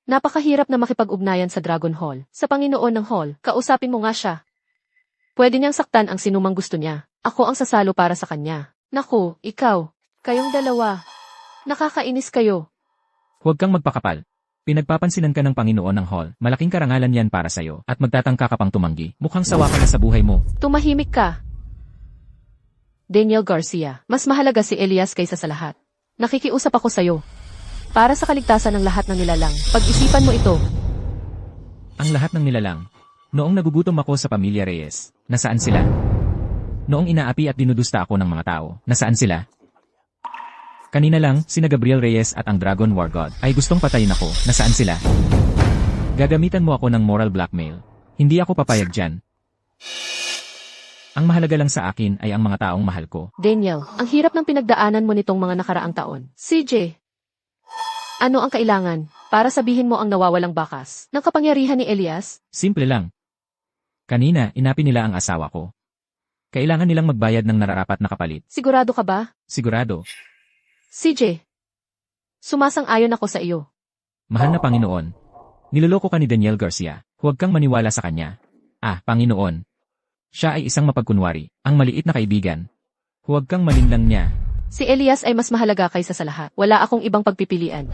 napakahirap na makipag-ugnayan sa Dragon Hall. Sa Panginoon ng Hall, kausapin mo nga siya. Pwede niyang saktan ang sinumang gusto niya. Ako ang sasalo para sa kanya. Naku, ikaw. Kayong dalawa. Nakakainis kayo. Huwag kang magpakapal. Pinagpapansinan ka ng Panginoon ng Hall. Malaking karangalan yan para sa'yo at magtatangka ka pang tumanggi. Mukhang sawa ka na sa buhay mo. Tumahimik ka. Daniel Garcia, mas mahalaga si Elias kaysa sa lahat. Nakikiusap ako sa'yo. Para sa kaligtasan ng lahat ng nilalang, pag-isipan mo ito. Ang lahat ng nilalang. Noong nagugutom ako sa pamilya Reyes, nasaan sila? Noong inaapi at dinudusta ako ng mga tao, nasaan sila? Kanina lang, sina Gabriel Reyes at ang Dragon War God ay gustong patayin ako, nasaan sila? Gagamitan mo ako ng moral blackmail. Hindi ako papayag dyan. Ang mahalaga lang sa akin ay ang mga taong mahal ko. Daniel, ang hirap ng pinagdaanan mo nitong mga nakaraang taon. CJ, ano ang kailangan para sabihin mo ang nawawalang bakas ng kapangyarihan ni Elias? Simple lang. Kanina, inapi nila ang asawa ko. Kailangan nilang magbayad ng nararapat na kapalit. Sigurado ka ba? Sigurado. CJ, sumasang-ayon ako sa iyo. Mahal na Panginoon. Niloloko ka ni Daniel Garcia. Huwag kang maniwala sa kanya. Ah, Panginoon. Siya ay isang mapagkunwari, ang maliit na kaibigan. Huwag kang malinlang niya. Si Elias ay mas mahalaga kaysa sa lahat. Wala akong ibang pagpipilian.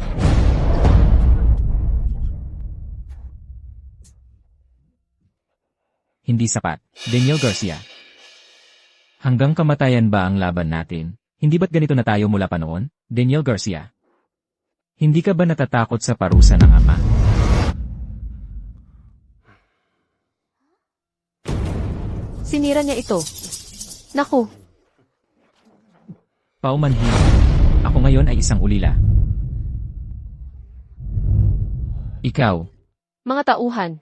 Hindi sapat. Daniel Garcia. Hanggang kamatayan ba ang laban natin? Hindi ba't ganito na tayo mula pa noon? Daniel Garcia. Hindi ka ba natatakot sa parusa ng ama? Sinira niya ito. Naku, Paumanhin. Ako ngayon ay isang ulila. Ikaw, mga tauhan,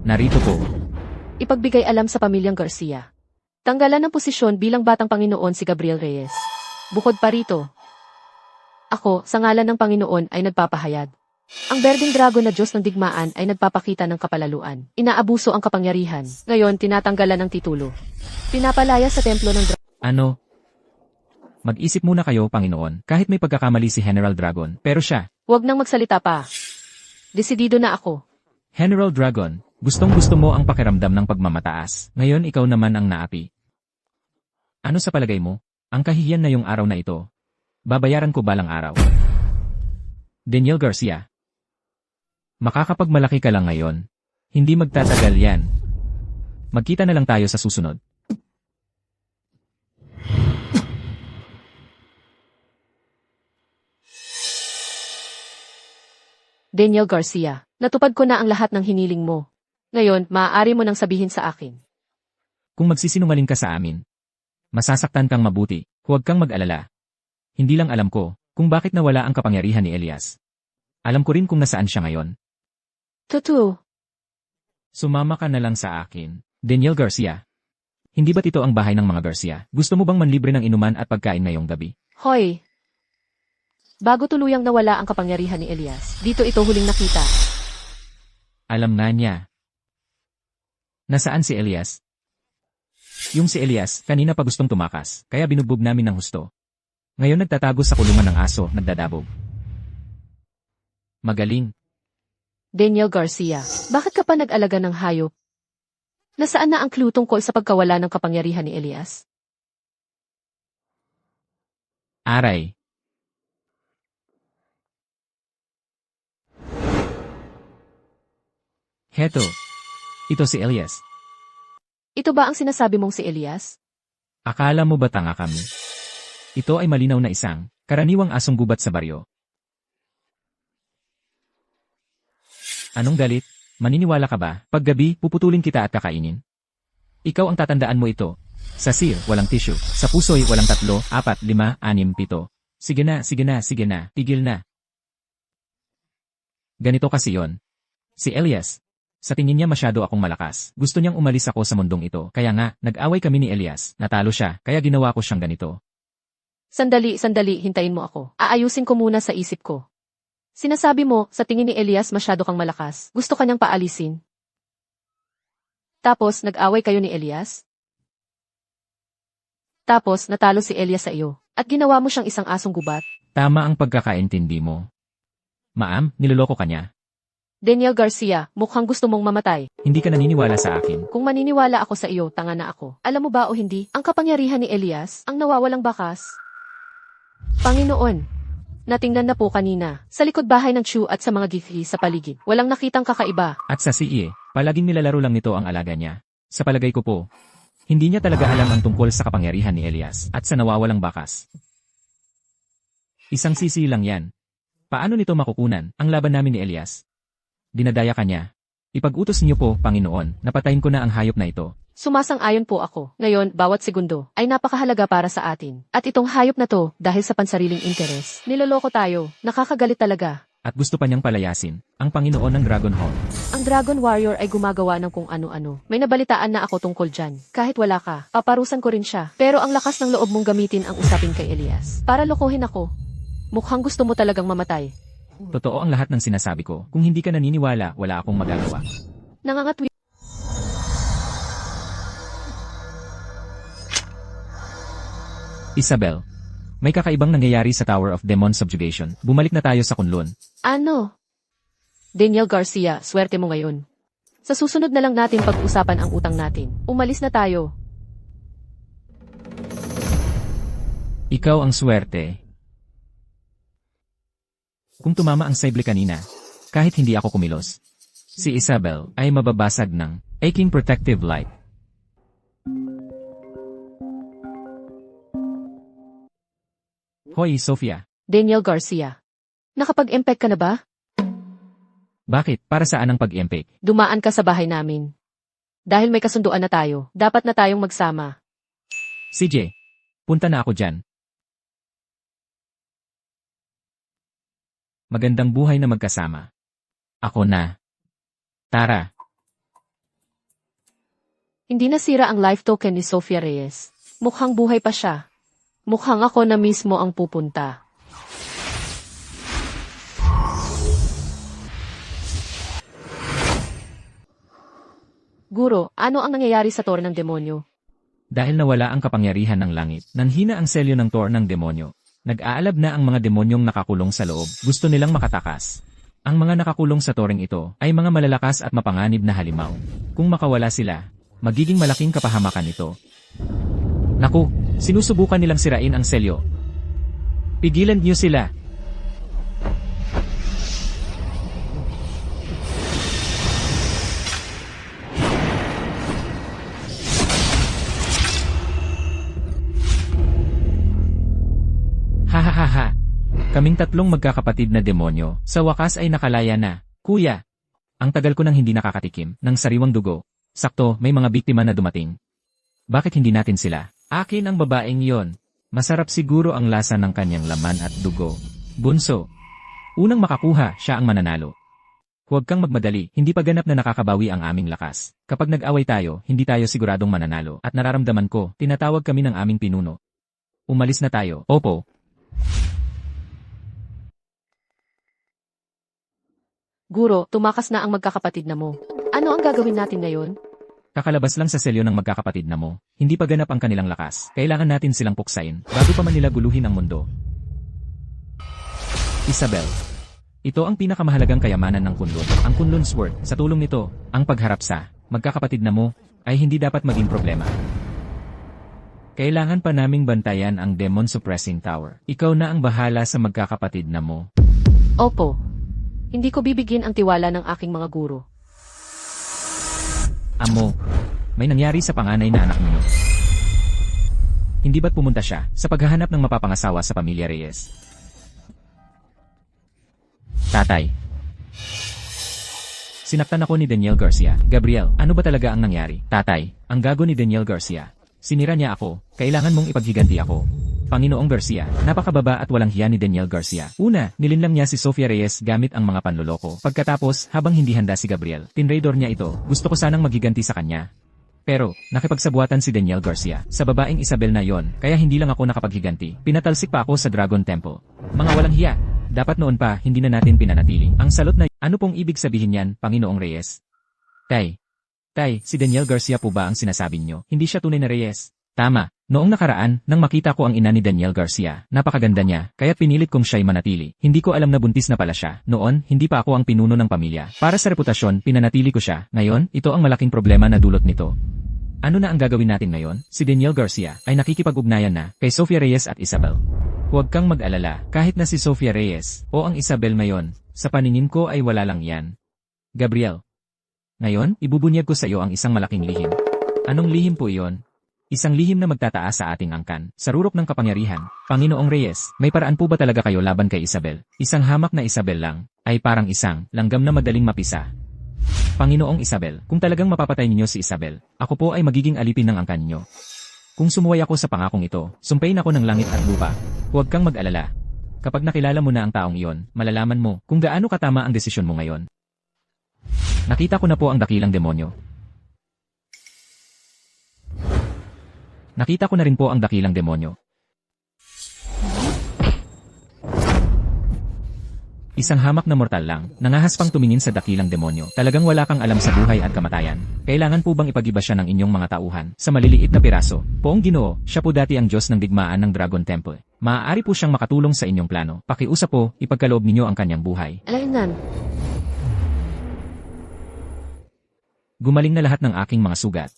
narito po. ipagbigay alam sa pamilyang Garcia. Tanggalan ng posisyon bilang batang Panginoon si Gabriel Reyes. Bukod pa rito, ako, sa ngalan ng Panginoon ay nagpapahayag. Ang Berdeng Dragon na Diyos ng Digmaan ay nagpapakita ng kapalaluan. Inaabuso ang kapangyarihan. Ngayon, tinatanggalan ng titulo. Pinapalaya sa templo ng Ano? Mag-isip muna kayo, Panginoon, kahit may pagkakamali si General Dragon, pero siya, Huwag nang magsalita pa. Desidido na ako. General Dragon, gustong-gusto mo ang pakiramdam ng pagmamataas. Ngayon ikaw naman ang naapi. Ano sa palagay mo? Ang kahihiyan na yung araw na ito. Babayaran ko balang araw. Daniel Garcia. Makakapagmalaki ka lang ngayon. Hindi magtatagal yan. Magkita na lang tayo sa susunod. Daniel Garcia, natupad ko na ang lahat ng hiniling mo. Ngayon, maaari mo nang sabihin sa akin. Kung magsisinungaling ka sa amin, masasaktan kang mabuti, huwag kang mag-alala. Hindi lang alam ko kung bakit nawala ang kapangyarihan ni Elias. Alam ko rin kung nasaan siya ngayon. Totoo. Sumama ka na lang sa akin, Daniel Garcia. Hindi ba't ito ang bahay ng mga Garcia? Gusto mo bang manlibre ng inuman at pagkain ngayong gabi? Hoy! Bago tuluyang nawala ang kapangyarihan ni Elias, dito ito huling nakita. Alam na niya. Nasaan si Elias? Yung si Elias, kanina pa gustong tumakas, kaya binugbog namin ng husto. Ngayon nagtatago sa kulungan ng aso, nagdadabog. Magaling. Daniel Garcia, bakit ka pa nag-alaga ng hayop? Nasaan na ang clue tungkol sa pagkawala ng kapangyarihan ni Elias? Aray. Heto. Ito si Elias. Ito ba ang sinasabi mong si Elias? Akala mo ba tanga kami? Ito ay malinaw na isang karaniwang asong gubat sa baryo. Anong galit? Maniniwala ka ba? Paggabi, puputulin kita at kakainin. Ikaw ang tatandaan mo ito. Sa sir, walang tissue. Sa puso'y walang 3, 4, 5, 6, 7. Sige na, sige na, sige na. Tigil na. Ganito kasi yon. Si Elias. Sa tingin niya masyado akong malakas. Gusto niyang umalis ako sa mundong ito. Kaya nga, nag-away kami ni Elias. Natalo siya, kaya ginawa ko siyang ganito. Sandali, hintayin mo ako. Aayusin ko muna sa isip ko. Sinasabi mo, sa tingin ni Elias masyado kang malakas. Gusto kanyang paalisin. Tapos, nag-away kayo ni Elias? Tapos, natalo si Elias sa iyo. At ginawa mo siyang isang asong gubat? Tama ang pagkakaintindi mo. Ma'am, niloloko ka niya. Daniel Garcia, mukhang gusto mong mamatay. Hindi ka naniniwala sa akin. Kung maniniwala ako sa iyo, tanga na ako. Alam mo ba o hindi, ang kapangyarihan ni Elias, ang nawawalang bakas? Panginoon, natingnan na po kanina, sa likod bahay ng Chu at sa mga githi sa paligid. Walang nakitang kakaiba. At sa CE, palaging nilalaro lang nito ang alaga niya. Sa palagay ko po, hindi niya talaga alam ang tungkol sa kapangyarihan ni Elias at sa nawawalang bakas. Isang sisi lang yan. Paano nito makukunan ang laban namin ni Elias? Dinadaya ka niya. Ipag-utos niyo po, Panginoon, napatayin ko na ang hayop na ito. Sumasang-ayon po ako. Ngayon, bawat segundo ay napakahalaga para sa atin. At itong hayop na to, dahil sa pansariling interes, niloloko tayo. Nakakagalit talaga. At gusto pa niyang palayasin ang Panginoon ng Dragon Hall. Ang Dragon Warrior ay gumagawa ng kung ano-ano. May nabalitaan na ako tungkol dyan. Kahit wala ka, paparusan ko rin siya. Pero ang lakas ng loob mong gamitin ang usapin kay Elias. Para lokohin ako. Mukhang gusto mo talagang mamatay. Totoo ang lahat ng sinasabi ko. Kung hindi ka naniniwala, wala akong magagawa. Nangangatwi. Isabel, may kakaibang nangyayari sa Tower of Demon Subjugation. Bumalik na tayo sa Kunlun. Ano? Daniel Garcia, swerte mo ngayon. Sa susunod na lang natin pag-usapan ang utang natin. Umalis na tayo. Ikaw ang swerte. Kung tumama ang sable kanina, kahit hindi ako kumilos, si Isabel ay mababasag ng aching protective light. Hoy, Sofia. Daniel Garcia. Nakapag-empek ka na ba? Bakit? Para saan ang pag-empake? Dumaan ka sa bahay namin. Dahil may kasunduan na tayo, dapat na tayong magsama. CJ, punta na ako dyan. Magandang buhay na magkasama. Ako na. Tara. Hindi nasira ang life token ni Sofia Reyes. Mukhang buhay pa siya. Mukhang ako na mismo ang pupunta. Guro, ano ang nangyayari sa Torre ng Demonyo? Dahil nawala ang kapangyarihan ng langit, nanhina ang selyo ng Torre ng Demonyo. Nag-aalab na ang mga demonyong nakakulong sa loob, gusto nilang makatakas. Ang mga nakakulong sa toreng ito ay mga malalakas at mapanganib na halimaw. Kung makawala sila, magiging malaking kapahamakan ito. Naku, sinusubukan nilang sirain ang selyo. Pigilan niyo sila. Hahaha. Kaming tatlong magkakapatid na demonyo, sa wakas ay nakalaya na. Kuya, ang tagal ko nang hindi nakakatikim ng sariwang dugo. Sakto, may mga biktima na dumating. Bakit hindi natin sila? Akin ang babaeng yon. Masarap siguro ang lasa ng kanyang laman at dugo. Bunso. Unang makakuha, siya ang mananalo. Huwag kang magmadali, hindi pa ganap na nakakabawi ang aming lakas. Kapag nag-away tayo, hindi tayo siguradong mananalo. At nararamdaman ko, tinatawag kami ng aming pinuno. Umalis na tayo. Opo. Guro, tumakas na ang magkakapatid na mo. Ano ang gagawin natin ngayon? Kakalabas lang sa selyo ng magkakapatid na mo. Hindi pa ganap ang kanilang lakas. Kailangan natin silang puksain, bago pa man nila guluhin ang mundo. Isabel. Ito ang pinakamahalagang kayamanan ng Kunlun. Ang Kunlun Sword. Sa tulong nito, ang pagharap sa magkakapatid na mo ay hindi dapat maging problema. Kailangan pa naming bantayan ang Demon Suppressing Tower. Ikaw na ang bahala sa magkakapatid na mo. Opo. Hindi ko bibigyan ang tiwala ng aking mga guro. Amo, may nangyari sa panganay na anak niyo. Hindi ba't pumunta siya sa paghahanap ng mapapangasawa sa pamilya Reyes? Tatay. Sinaktan ako ni Daniel Garcia. Gabriel, ano ba talaga ang nangyari? Tatay, ang gago ni Daniel Garcia. Sinira niya ako. Kailangan mong ipaghiganti ako. Panginoong Garcia, napakababa at walang hiya ni Daniel Garcia. Una, nilinlang niya si Sofia Reyes gamit ang mga panloloko. Pagkatapos, habang hindi handa si Gabriel, tinraidor niya ito. Gusto ko sanang maghiganti sa kanya. Pero, nakipagsabuatan si Daniel Garcia sa babaeng Isabel na yon, kaya hindi lang ako nakapaghiganti. Pinatalsik pa ako sa Dragon Temple. Mga walang hiya. Dapat noon pa, hindi na natin pinanatili. Ang salot na, ano pong ibig sabihin yan, Panginoong Reyes? Tay, si Daniel Garcia po ba ang sinasabi niyo? Hindi siya tunay na Reyes. Tama. Noong nakaraan, nang makita ko ang ina ni Daniel Garcia, napakaganda niya, kaya't pinilit kong siya'y manatili. Hindi ko alam na buntis na pala siya. Noon, hindi pa ako ang pinuno ng pamilya. Para sa reputasyon, pinanatili ko siya. Ngayon, ito ang malaking problema na dulot nito. Ano na ang gagawin natin ngayon? Si Daniel Garcia ay nakikipag-ugnayan na kay Sofia Reyes at Isabel. Huwag kang mag-alala, kahit na si Sofia Reyes o ang Isabel ngayon, sa paningin ko ay wala lang yan. Gabriel. Ngayon, ibubunyag ko sa iyo ang isang malaking lihim. Anong lihim po iyon? Isang lihim na magtataas sa ating angkan, sa rurok ng kapangyarihan. Panginoong Reyes, may paraan po ba talaga kayo laban kay Isabel? Isang hamak na Isabel lang, ay parang isang langgam na madaling mapisa. Panginoong Isabel, kung talagang mapapatay ninyo si Isabel, ako po ay magiging alipin ng angkan ninyo. Kung sumuway ako sa pangakong ito, sumpain ako ng langit at lupa. Huwag kang mag-alala. Kapag nakilala mo na ang taong iyon, malalaman mo kung gaano katama ang desisyon mo ngayon. Nakita ko na po ang dakilang demonyo. Nakita ko na rin po ang dakilang demonyo. Isang hamak na mortal lang, nangahas pang tumingin sa dakilang demonyo. Talagang wala kang alam sa buhay at kamatayan. Kailangan po bang ipag-iba siya ng inyong mga tauhan sa maliliit na piraso? Poong Ginoo, siya po dati ang Diyos ng digmaan ng Dragon Temple. Maaari po siyang makatulong sa inyong plano. Pakiusap po, ipagkaloob ninyo ang kanyang buhay. Alainan. Gumaling na lahat ng aking mga sugat.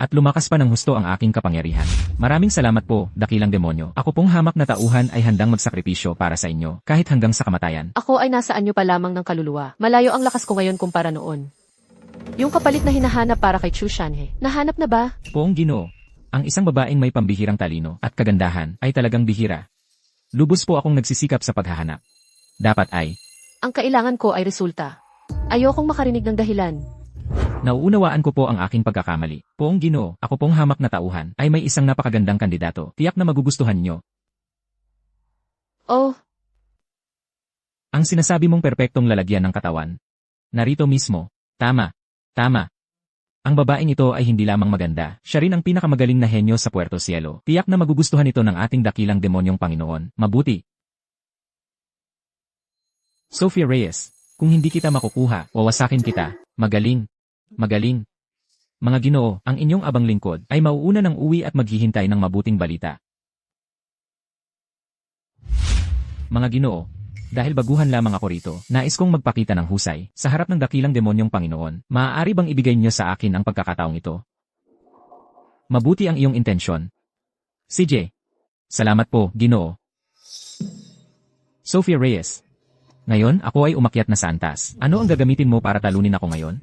At lumakas pa ng husto ang aking kapangyarihan. Maraming salamat po, dakilang demonyo. Ako pong hamak na tauhan ay handang magsakripisyo para sa inyo, kahit hanggang sa kamatayan. Ako ay nasa anyo pa lamang ng kaluluwa. Malayo ang lakas ko ngayon kumpara noon. Yung kapalit na hinahanap para kay Chu Shanhe, nahanap na ba? Poong Ginoo, ang isang babaeng may pambihirang talino at kagandahan ay talagang bihira. Lubos po akong nagsisikap sa paghahanap. Dapat ay, Ang kailangan ko ay resulta. Ayokong makarinig ng dahilan. nauunawaan ko po ang aking pagkakamali. Poong Ginoo, ako pong hamak na tauhan, ay may isang napakagandang kandidato. Tiyak na magugustuhan nyo. Oh, Ang sinasabi mong perpektong lalagyan ng katawan. Narito mismo. Tama. Tama. Ang babaeng ito ay hindi lamang maganda, siya rin ang pinakamagaling na henyo sa Puerto Cielo. Tiyak na magugustuhan ito ng ating dakilang demonyong Panginoon. Mabuti. Sophia Reyes, kung hindi kita makukuha, wawasakin kita. Magaling. Magaling. Mga Ginoo, ang inyong abang lingkod ay mauuna ng uwi at maghihintay ng mabuting balita. Mga Ginoo, dahil baguhan lamang ako rito, nais kong magpakita ng husay sa harap ng dakilang demonyong Panginoon. Maaari bang ibigay niyo sa akin ang pagkakataong ito? Mabuti ang iyong intensyon. CJ. Salamat po, Ginoo. Sophia Reyes. Ngayon, ako ay umakyat na sa antas. Ano ang gagamitin mo para talunin ako ngayon?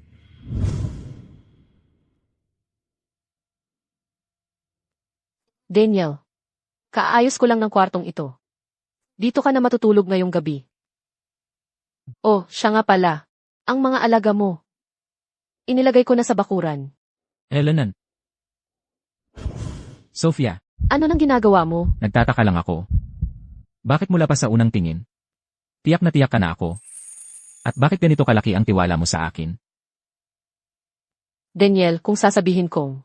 Daniel. Kaayos ko lang ng kwartong ito. Dito ka na matutulog ngayong gabi. Oh, siya nga pala. Ang mga alaga mo. Inilagay ko na sa bakuran. Elenan. Sophia, Ano nang ginagawa mo? nagtataka lang ako. Bakit mula pa sa unang tingin? Tiyak na tiyak ka na ako. At bakit ganito kalaki ang tiwala mo sa akin? Daniel, kung sasabihin kong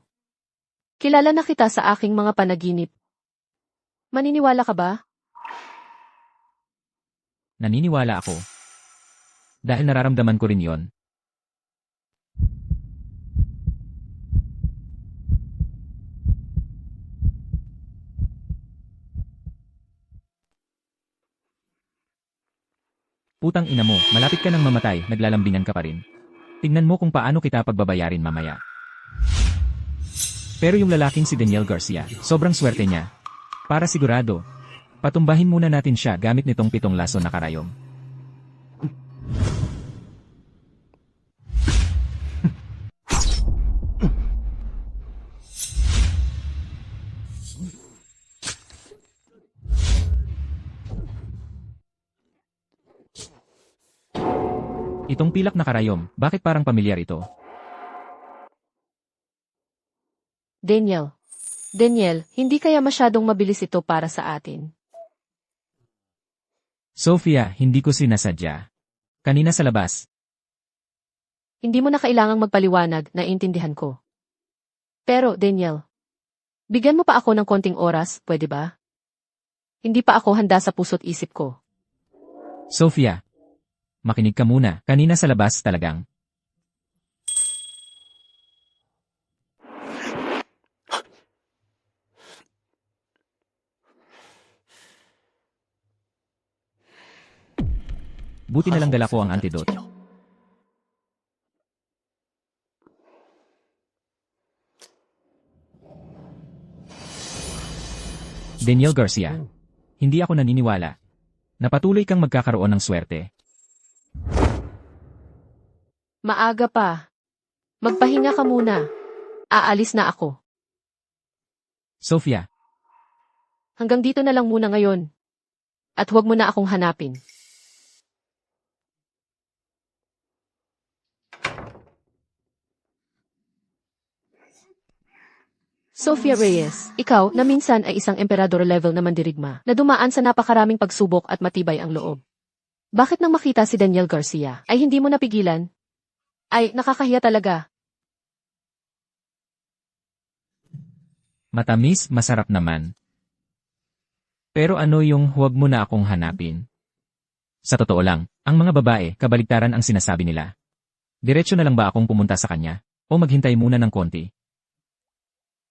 kilala na kita sa aking mga panaginip. Maniniwala ka ba? Naniniwala ako. Dahil nararamdaman ko rin yon. Putang ina mo, malapit ka nang mamatay, naglalambingan ka pa rin. Tingnan mo kung paano kita pagbabayarin mamaya. Pero yung lalaking si Daniel Garcia, sobrang swerte niya. Para sigurado, patumbahin muna natin siya gamit nitong 7 laso na karayom. Itong pilak na karayom, bakit parang pamilyar ito? Daniel. Daniel, hindi kaya masyadong mabilis ito para sa atin. Sophia, hindi ko sinasadya. Kanina sa labas, Hindi mo na kailangang magpaliwanag, naiintindihan ko. Pero, Daniel, bigyan mo pa ako ng konting oras, pwede ba? Hindi pa ako handa sa puso't isip ko. Sophia, makinig ka muna, kanina sa labas talagang. Buti na lang dala ko ang antidote. Daniel Garcia, hindi ako naniniwala na patuloy kang magkakaroon ng swerte. Maaga pa. Magpahinga ka muna. Aalis na ako. Sophia, Hanggang dito na lang muna ngayon. At huwag mo na akong hanapin. Sophia Reyes, ikaw na minsan ay isang emperador level na mandirigma na dumaan sa napakaraming pagsubok at matibay ang loob. Bakit nang makita si Daniel Garcia ay hindi mo napigilan? Ay, nakakahiya talaga. matamis, masarap naman. Pero ano yung huwag mo na akong hanapin? Sa totoo lang, ang mga babae, kabaligtaran ang sinasabi nila. Diretso na lang ba akong pumunta sa kanya? O maghintay muna ng konti?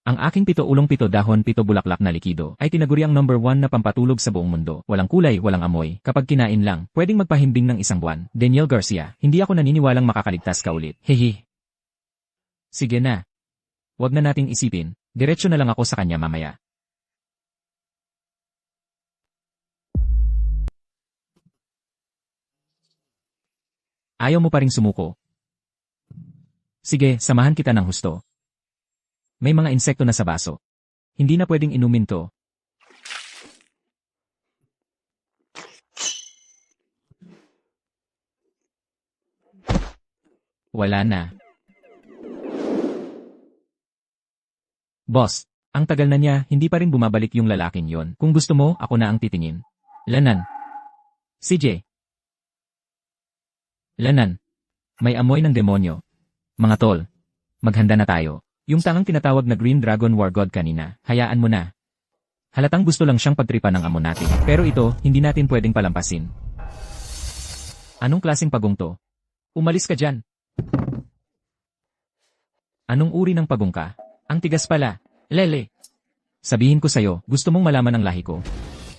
Ang aking 7 ulong 7 dahon 7 bulaklak na likido ay tinaguriang number 1 na pampatulog sa buong mundo. Walang kulay, walang amoy. Kapag kinain lang, pwedeng magpahimbing ng 1 buwan. Daniel Garcia, hindi ako naniniwalang makakaligtas ka ulit. Hehe. Sige na. Wag na nating isipin. Diretso na lang ako sa kanya mamaya. Ayaw mo pa ring sumuko. Sige, samahan kita ng husto. May mga insekto na sa baso. Hindi na pwedeng inumin to. Wala na. Boss, ang tagal na niya, hindi pa rin bumabalik yung lalaking yon. Kung gusto mo, ako na ang titingin. Lanan. CJ. Lanan. May amoy ng demonyo. Mga tol. Maghanda na tayo. Yung tangang tinatawag na Green Dragon War God kanina, hayaan mo na. Halatang gusto lang siyang pagtripan ng amo natin. Pero ito, hindi natin pwedeng palampasin. Anong klaseng pagong to? Umalis ka dyan. Anong uri ng pagong ka? Ang tigas pala. Lele. Sabihin ko sa'yo, gusto mong malaman ang lahi ko.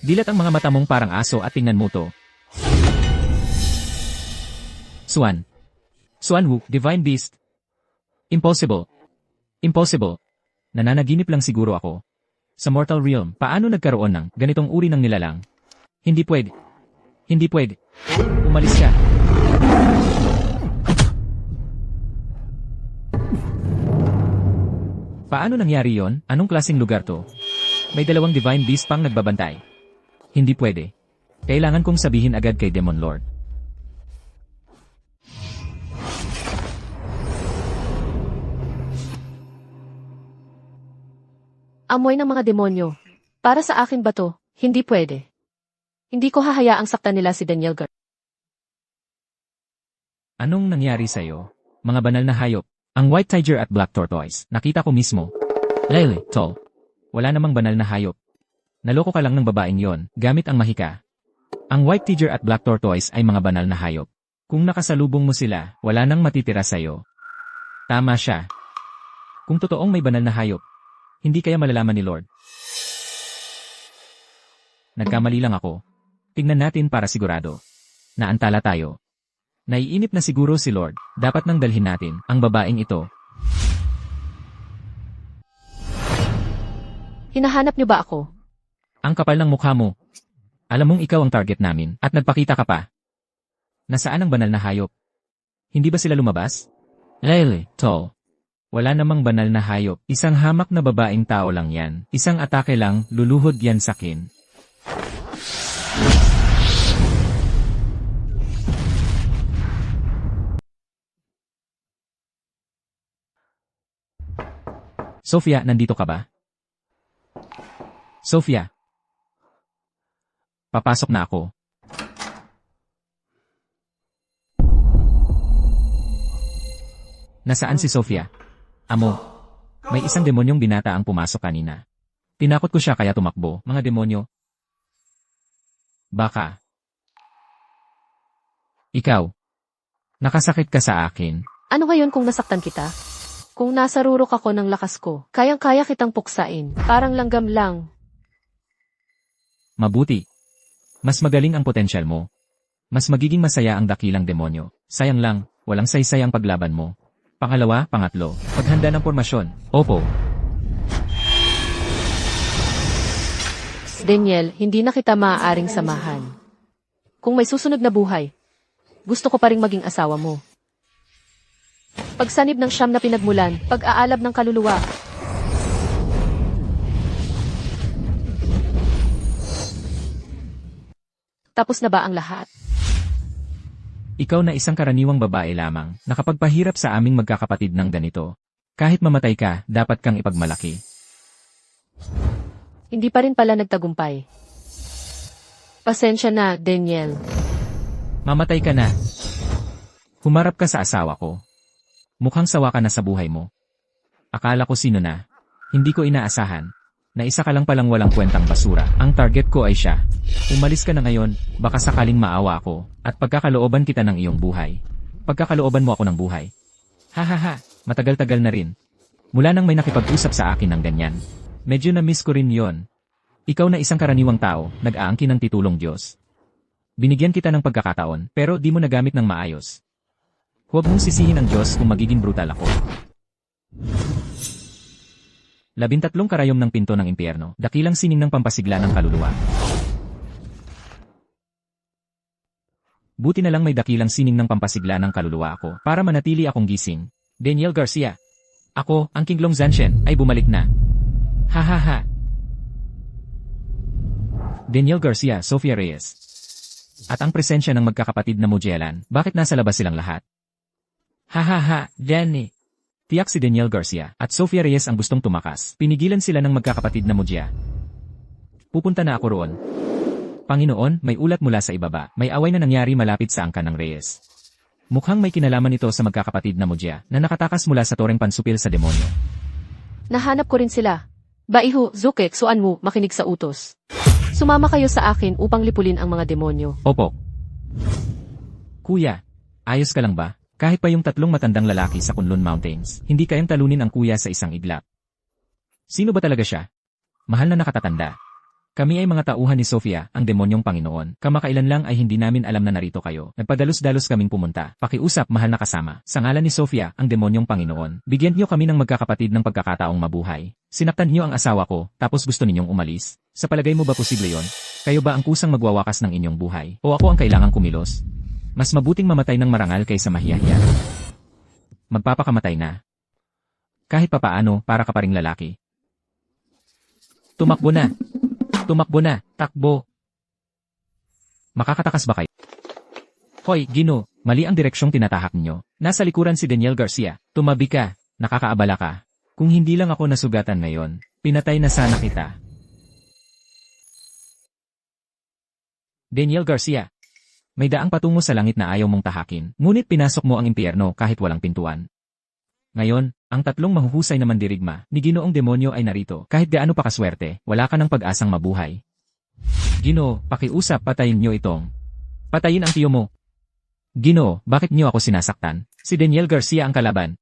Dilat ang mga mata mong parang aso at tingnan mo to. Swan. Swanwu, Divine Beast. Impossible. Impossible. Nananaginip lang siguro ako. Sa mortal realm, paano nagkaroon ng ganitong uri ng nilalang? Hindi pwede. Hindi pwede. Umalis ka. Paano nangyari yon? Anong klaseng lugar to? May dalawang Divine Beast pang nagbabantay. Hindi pwede. Kailangan kong sabihin agad kay Demon Lord. Amoy ng mga demonyo. Para sa akin ba to? Hindi pwede. Hindi ko hahayaang saktan nila si Daniel Gar. Anong nangyari sa'yo? Mga banal na hayop. Ang White Tiger at Black Tortoise. Nakita ko mismo. Lele, tol. Wala namang banal na hayop. Naloko ka lang ng babaeng yon, gamit ang mahika. Ang White Tiger at Black Tortoise ay mga banal na hayop. Kung nakasalubong mo sila, wala nang matitira sa'yo. Tama siya. Kung totoong may banal na hayop, hindi kaya malalaman ni Lord. Nagkamali lang ako. Tingnan natin para sigurado. Naantala tayo. Naiinip na siguro si Lord. Dapat nang dalhin natin ang babaeng ito. Hinahanap niyo ba ako? Ang kapal ng mukha mo. Alam mong ikaw ang target namin at nagpakita ka pa. Nasaan ang banal na hayop? Hindi ba sila lumabas? Lele, tol. Wala namang banal na hayop. Isang hamak na babaeng tao lang yan. Isang atake lang, luluhod yan sakin. Sofia, nandito ka ba? Sofia. Papasok na ako. Nasaan si Sofia? Amo, may isang demonyong binata ang pumasok kanina. Tinakot ko siya kaya tumakbo. Mga demonyo. Baka. Ikaw. Nakasakit ka sa akin. Ano ngayon kung nasaktan kita? Kung nasa rurok ako ng lakas ko, kayang-kaya kitang puksain. Parang langgam lang. Mabuti. Mas magaling ang potensyal mo. Mas magiging masaya ang dakilang demonyo. Sayang lang, walang saysay ang paglaban mo. Pangalawa, pangatlo, paghanda ng pormasyon. Opo. Daniel, hindi na kita maaaring samahan. Kung may susunod na buhay, gusto ko pa ring maging asawa mo. Pagsanib ng siyam na pinagmulan, pag-aalab ng kaluluwa. Tapos na ba ang lahat? Ikaw na isang karaniwang babae lamang, nakapagpahirap sa aming magkakapatid ng ganito. Kahit mamatay ka, dapat kang ipagmalaki. Hindi pa rin pala nagtagumpay. Pasensya na, Daniel. Mamatay ka na. Humarap ka sa asawa ko. Mukhang sawa ka na sa buhay mo. Akala ko sino na. Hindi ko inaasahan. Na isa ka lang palang walang kwentang basura. Ang target ko ay siya. Umalis ka na ngayon, baka sakaling maawa ako, at pagkakalooban kita ng iyong buhay. Pagkakalooban mo ako ng buhay. Ha, matagal-tagal na rin. Mula nang may nakipag-usap sa akin ng ganyan. Medyo na-miss ko rin yon. Ikaw na isang karaniwang tao, nag-aangkin ng titulong Diyos. Binigyan kita ng pagkakataon, pero di mo nagamit ng maayos. Huwag mong sisihin ang Diyos kung magiging brutal ako. 13 karayom ng pinto ng impyerno, dakilang sining ng pampasigla ng kaluluwa. Buti na lang may dakilang sining ng pampasigla ng kaluluwa ako, para manatili akong gising. Daniel Garcia. Ako, ang King Long Zanshen, ay bumalik na. Ha. Daniel Garcia, Sofia Reyes. At ang presensya ng magkakapatid na Mujelan, bakit nasa labas silang lahat? Hahaha, Jenny. Tiyak si Daniel Garcia at Sofia Reyes ang gustong tumakas. Pinigilan sila ng magkakapatid na mudya. Pupunta na ako roon. Panginoon, may ulat mula sa ibaba. May away na nangyari malapit sa angkan ng Reyes. Mukhang may kinalaman ito sa magkakapatid na mudya na nakatakas mula sa toreng pansupil sa demonyo. Nahanap ko rin sila. Baiho, Zukek, suan mo, makinig sa utos. Sumama kayo sa akin upang lipulin ang mga demonyo. Opo. Kuya, ayos ka lang ba? Kahit pa yung tatlong matandang lalaki sa Kunlun Mountains, hindi kayang talunin ang kuya sa isang iglap. Sino ba talaga siya? Mahal na nakatatanda. Kami ay mga tauhan ni Sofia, ang demonyong Panginoon. Kamakailan lang ay hindi namin alam na narito kayo. Nagpadalos-dalos kaming pumunta. Pakiusap, mahal na kasama. Sa ngalan ni Sofia, ang demonyong Panginoon. Bigyan niyo kami ng magkakapatid ng pagkakataong mabuhay. Sinaktan niyo ang asawa ko, tapos gusto ninyong umalis. Sa palagay mo ba posible yon? Kayo ba ang kusang magwawakas ng inyong buhay? O ako ang kailangang kumilos? Mas mabuting mamatay ng marangal kaysa mahiyahiya. Magpapakamatay na. Kahit papaano, para ka pa ring lalaki. Tumakbo na. Tumakbo na, takbo. Makakatakas ba kayo? Hoy, Gino, mali ang direksyong tinatahak niyo. Nasa likuran si Daniel Garcia. Tumabi ka, nakakaabala ka. Kung hindi lang ako nasugatan ngayon, pinatay na sana kita. Daniel Garcia, may daang patungo sa langit na ayaw mong tahakin, ngunit pinasok mo ang impyerno kahit walang pintuan. Ngayon, ang tatlong mahuhusay na mandirigma ni Ginoong demonyo ay narito. Kahit gaano pa kaswerte, wala ka ng pag-asang mabuhay. Ginoo, pakiusap, patayin niyo itong. Patayin ang tiyo mo. Ginoo, bakit niyo ako sinasaktan? Si Daniel Garcia ang kalaban.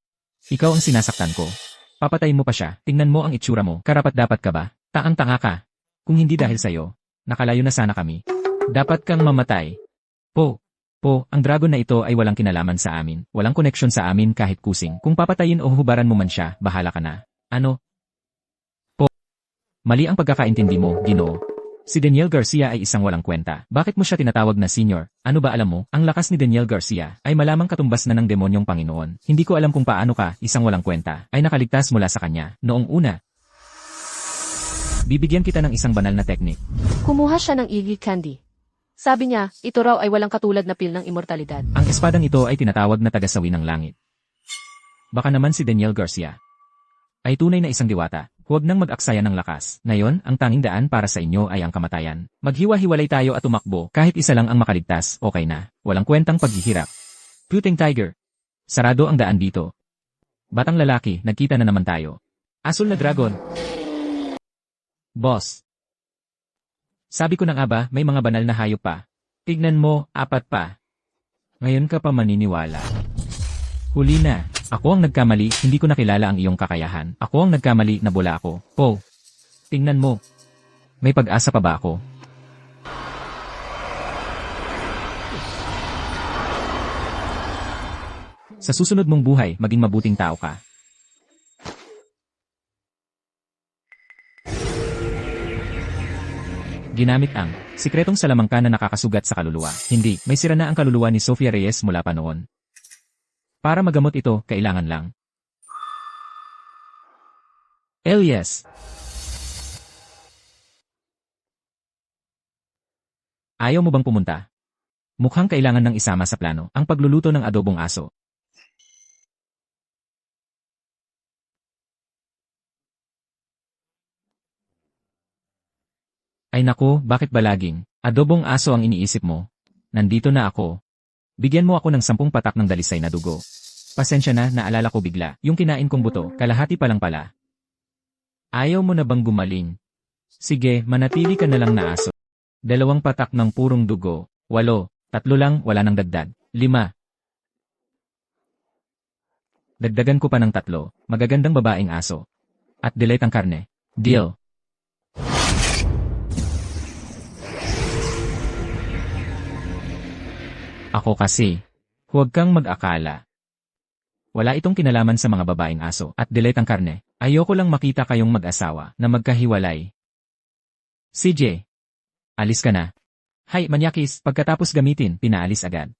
Ikaw ang sinasaktan ko. Papatayin mo pa siya. Tingnan mo ang itsura mo. Karapat-dapat ka ba? Taang-tanga ka. Kung hindi dahil sa'yo, nakalayo na sana kami. Dapat kang mamatay. Ang dragon na ito ay walang kinalaman sa amin. Walang koneksyon sa amin kahit kusing. Kung papatayin o hubaran mo man siya, bahala ka na. Ano? Mali ang pagkakaintindi mo, Ginoo. Si Daniel Garcia ay isang walang kwenta. Bakit mo siya tinatawag na senior? Ano ba alam mo? Ang lakas ni Daniel Garcia ay malamang katumbas na ng demonyong Panginoon. Hindi ko alam kung paano ka, isang walang kwenta, ay nakaligtas mula sa kanya. Noong una, bibigyan kita ng isang banal na teknik. Kumuha siya ng Eagle Candy. Sabi niya, ito raw ay walang katulad na pil ng immortalidad. Ang espadang ito ay tinatawag na tagasawi ng langit. Baka naman si Daniel Garcia ay tunay na isang diwata. Huwag nang mag-aksaya ng lakas. Ngayon, ang tanging daan para sa inyo ay ang kamatayan. Maghiwa-hiwalay tayo at tumakbo. Kahit isa lang ang makaligtas, okay na. Walang kwentang paghihirap. Puting tiger. Sarado ang daan dito. Batang lalaki, nagkita na naman tayo. Asul na dragon. Boss. Sabi ko na nga ba, may mga banal na hayop pa. Tignan mo, 4 pa. Ngayon ka pa maniniwala. Huli na. Ako ang nagkamali, hindi ko nakilala ang iyong kakayahan. Ako ang nagkamali, nabula ako. Tingnan mo. May pag-asa pa ba ako? Sa susunod mong buhay, maging mabuting tao ka. Ginamit ang sikretong salamangka na nakakasugat sa kaluluwa. Hindi, may sira na ang kaluluwa ni Sofia Reyes mula pa noon. Para magamot ito, kailangan lang. Elias. Ayaw mo bang pumunta? Mukhang kailangan ng isama sa plano ang pagluluto ng adobong aso. Ay naku, bakit ba laging adobong aso ang iniisip mo? Nandito na ako. Bigyan mo ako ng 10 patak ng dalisay na dugo. Pasensya na, naalala ko bigla. Yung kinain kong buto, kalahati pa lang pala. Ayaw mo na bang gumaling? Sige, manatili ka na lang na aso. 2 patak ng purong dugo. 8. 3 lang, wala nang dagdag. 5. Dagdagan ko pa ng 3. Magagandang babaeng aso. At delete ang karne. Deal. Ako kasi. Huwag kang mag-akala. Wala itong kinalaman sa mga babaeng aso at delete ang karne. Ayoko lang makita kayong mag-asawa na magkahiwalay. CJ. Alis ka na. Hay, manyakis, pagkatapos gamitin, pinaalis agad.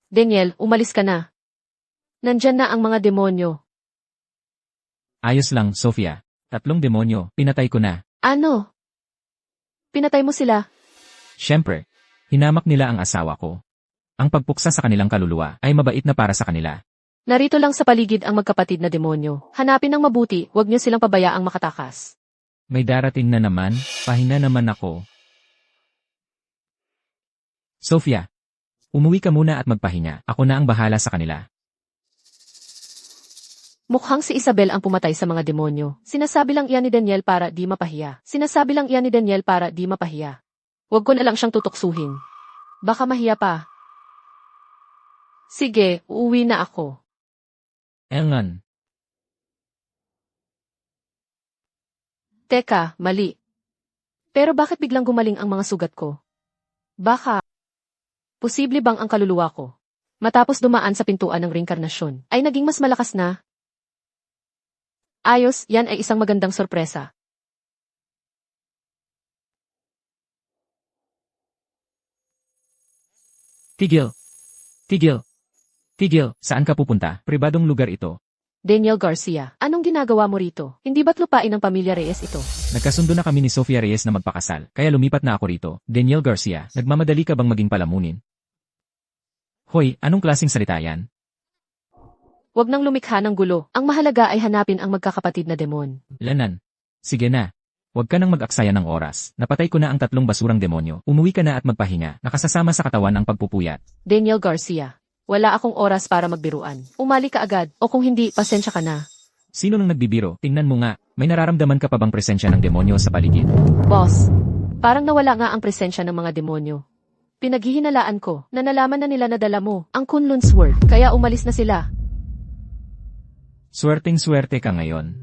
Daniel, umalis ka na. Nandyan na ang mga demonyo. Ayos lang, Sofia. 3 demonyo, pinatay ko na. Ano? Pinatay mo sila? Siyempre, hinamak nila ang asawa ko. Ang pagpuksa sa kanilang kaluluwa ay mabait na para sa kanila. Narito lang sa paligid ang magkapatid na demonyo. Hanapin ng mabuti, huwag niyo silang pabayaang makatakas. May darating na naman, pahina naman ako. Sofia, umuwi ka muna at magpahinga. Ako na ang bahala sa kanila. Mukhang si Isabel ang pumatay sa mga demonyo. Sinasabi lang iyan ni Daniel para di mapahiya. Huwag ko na lang siyang tutuksuhin. Baka mahiya pa. Sige, uuwi na ako. Engan, Teka, mali. Pero bakit biglang gumaling ang mga sugat ko? Baka, posible bang ang kaluluwa ko, matapos dumaan sa pintuan ng reinkarnasyon, ay naging mas malakas na? Ayos, yan ay isang magandang sorpresa. tigil. Tigil. Tigil, saan ka pupunta? Pribadong lugar ito. Daniel Garcia, anong ginagawa mo rito? Hindi ba't lupain ng pamilya Reyes ito? Nagkasundo na kami ni Sofia Reyes na magpakasal, kaya lumipat na ako rito. Daniel Garcia, nagmamadali ka bang maging palamunin? Hoy, anong klaseng salita yan? Huwag nang lumikha ng gulo. Ang mahalaga ay hanapin ang magkakapatid na demon. Lanan. Sige na. Huwag ka nang mag-aksaya ng oras. Napatay ko na ang 3 basurang demonyo. Umuwi ka na at magpahinga. Nakasasama sa katawan ang pagpupuyat. Daniel Garcia, wala akong oras para magbiruan. Umali ka agad, o kung hindi, pasensya ka na. Sino nang nagbibiro? Tingnan mo nga. May nararamdaman ka pa bang presensya ng demonyo sa paligid? Boss, parang nawala nga ang presensya ng mga demonyo. Pinaghihinalaan ko na nalaman na nila na dala mo ang Kunlun's Word, kaya umalis na sila. Swerteng-swerte ka ngayon.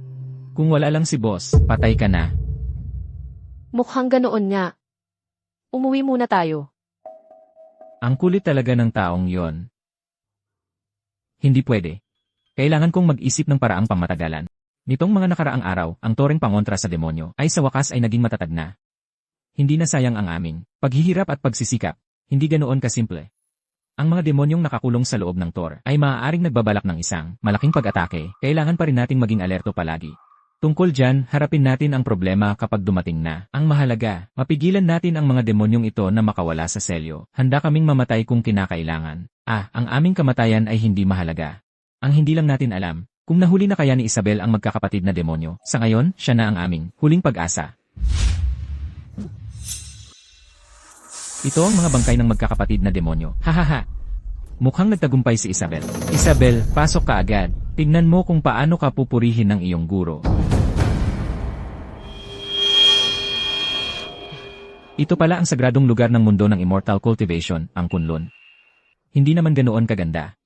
Kung wala lang si boss, patay ka na. Mukhang ganoon nga. Umuwi muna tayo. Ang kulit talaga ng taong yon. Hindi pwede. Kailangan kong mag-isip ng paraang pangmatagalan. Nitong mga nakaraang araw, ang toreng pangontra sa demonyo ay sa wakas ay naging matatag na. Hindi na sayang ang aming paghihirap at pagsisikap. Hindi ganoon kasimple. Ang mga demonyong nakakulong sa loob ng tor ay maaaring nagbabalak ng isang malaking pag-atake. Kailangan pa rin nating maging alerto palagi. Tungkol dyan, harapin natin ang problema kapag dumating na. Ang mahalaga, mapigilan natin ang mga demonyong ito na makawala sa selyo. Handa kaming mamatay kung kinakailangan. Ang aming kamatayan ay hindi mahalaga. Ang hindi lang natin alam, kung nahuli na kaya ni Isabel ang magkakapatid na demonyo. Sa ngayon, siya na ang aming huling pag-asa. Ito ang mga bangkay ng magkakapatid na demonyo. Hahaha. Mukhang nagtagumpay si Isabel. Isabel, pasok ka agad. Tignan mo kung paano ka pupurihin ng iyong guro. Ito pala ang sagradong lugar ng mundo ng immortal cultivation, ang Kunlun. Hindi naman ganoon kaganda.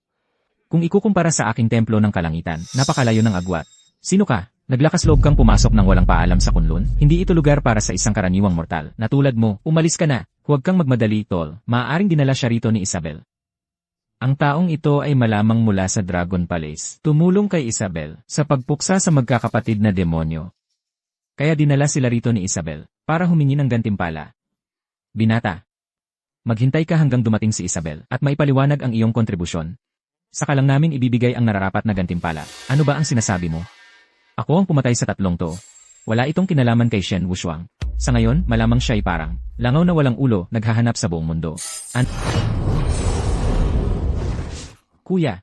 Kung ikukumpara sa aking templo ng kalangitan, napakalayo ng agwat. Sino ka? Naglakas loob kang pumasok ng walang paalam sa Kunlun? Hindi ito lugar para sa isang karaniwang mortal. Na tulad mo, umalis ka na. Huwag kang magmadali, tol. Maaaring dinala siya rito ni Isabel. Ang taong ito ay malamang mula sa Dragon Palace. Tumulong kay Isabel sa pagpuksa sa magkakapatid na demonyo. Kaya dinala sila rito ni Isabel para humingi ng gantimpala. Binata, maghintay ka hanggang dumating si Isabel at maipaliwanag ang iyong kontribusyon. Saka lang namin ibibigay ang nararapat na gantimpala. Ano ba ang sinasabi mo? Ako ang pumatay sa 3 to. Wala itong kinalaman kay Shen Wushuang. Sa ngayon, malamang siya ay parang langaw na walang ulo naghahanap sa buong mundo. Kuya,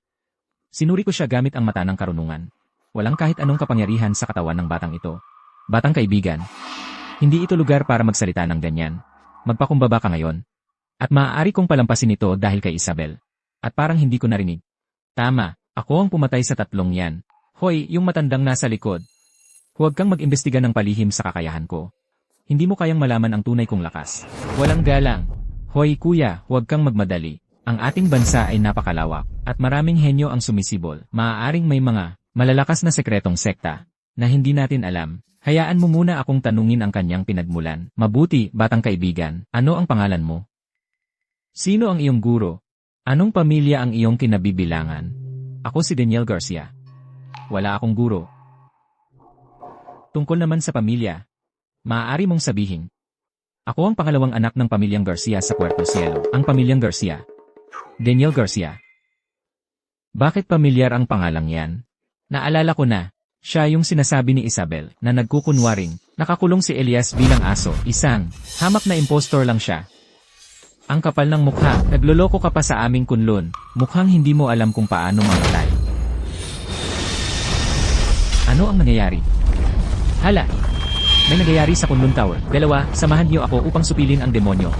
sinuri ko siya gamit ang mata ng karunungan. Walang kahit anong kapangyarihan sa katawan ng batang ito. Batang kaibigan, hindi ito lugar para magsalita ng ganyan. Magpakumbaba ka ngayon. At maaari kong palampasin ito dahil kay Isabel. At parang hindi ko narinig. Tama, ako ang pumatay sa 3 yan. Hoy, yung matandang nasa likod. Huwag kang mag-imbestiga ng palihim sa kakayahan ko. Hindi mo kayang malaman ang tunay kong lakas. Walang galang. Hoy kuya, huwag kang magmadali. Ang ating bansa ay napakalawak, at maraming henyo ang sumisibol. Maaaring may mga malalakas na sekretong sekta na hindi natin alam. Hayaan mo muna akong tanungin ang kanyang pinagmulan. Mabuti, batang kaibigan, ano ang pangalan mo? Sino ang iyong guro? Anong pamilya ang iyong kinabibilangan? Ako si Daniel Garcia. Wala akong guro. Tungkol naman sa pamilya, maaari mong sabihin. Ako ang pangalawang anak ng pamilyang Garcia sa Puerto Cielo, ang pamilyang Garcia. Daniel Garcia. Bakit pamilyar ang pangalang yan? Naalala ko na, Siya yung sinasabi ni Isabel na nagkukunwaring nakakulong si Elias bilang aso, isang hamak na impostor lang siya. Ang kapal ng mukha, nagloloko ka pa sa aming kunlun, mukhang hindi mo alam kung paano mamatay. Ano ang nangyayari? Hala! May nangyayari sa Kunlun Tower. Dalawa, samahan niyo ako upang supilin ang demonyo.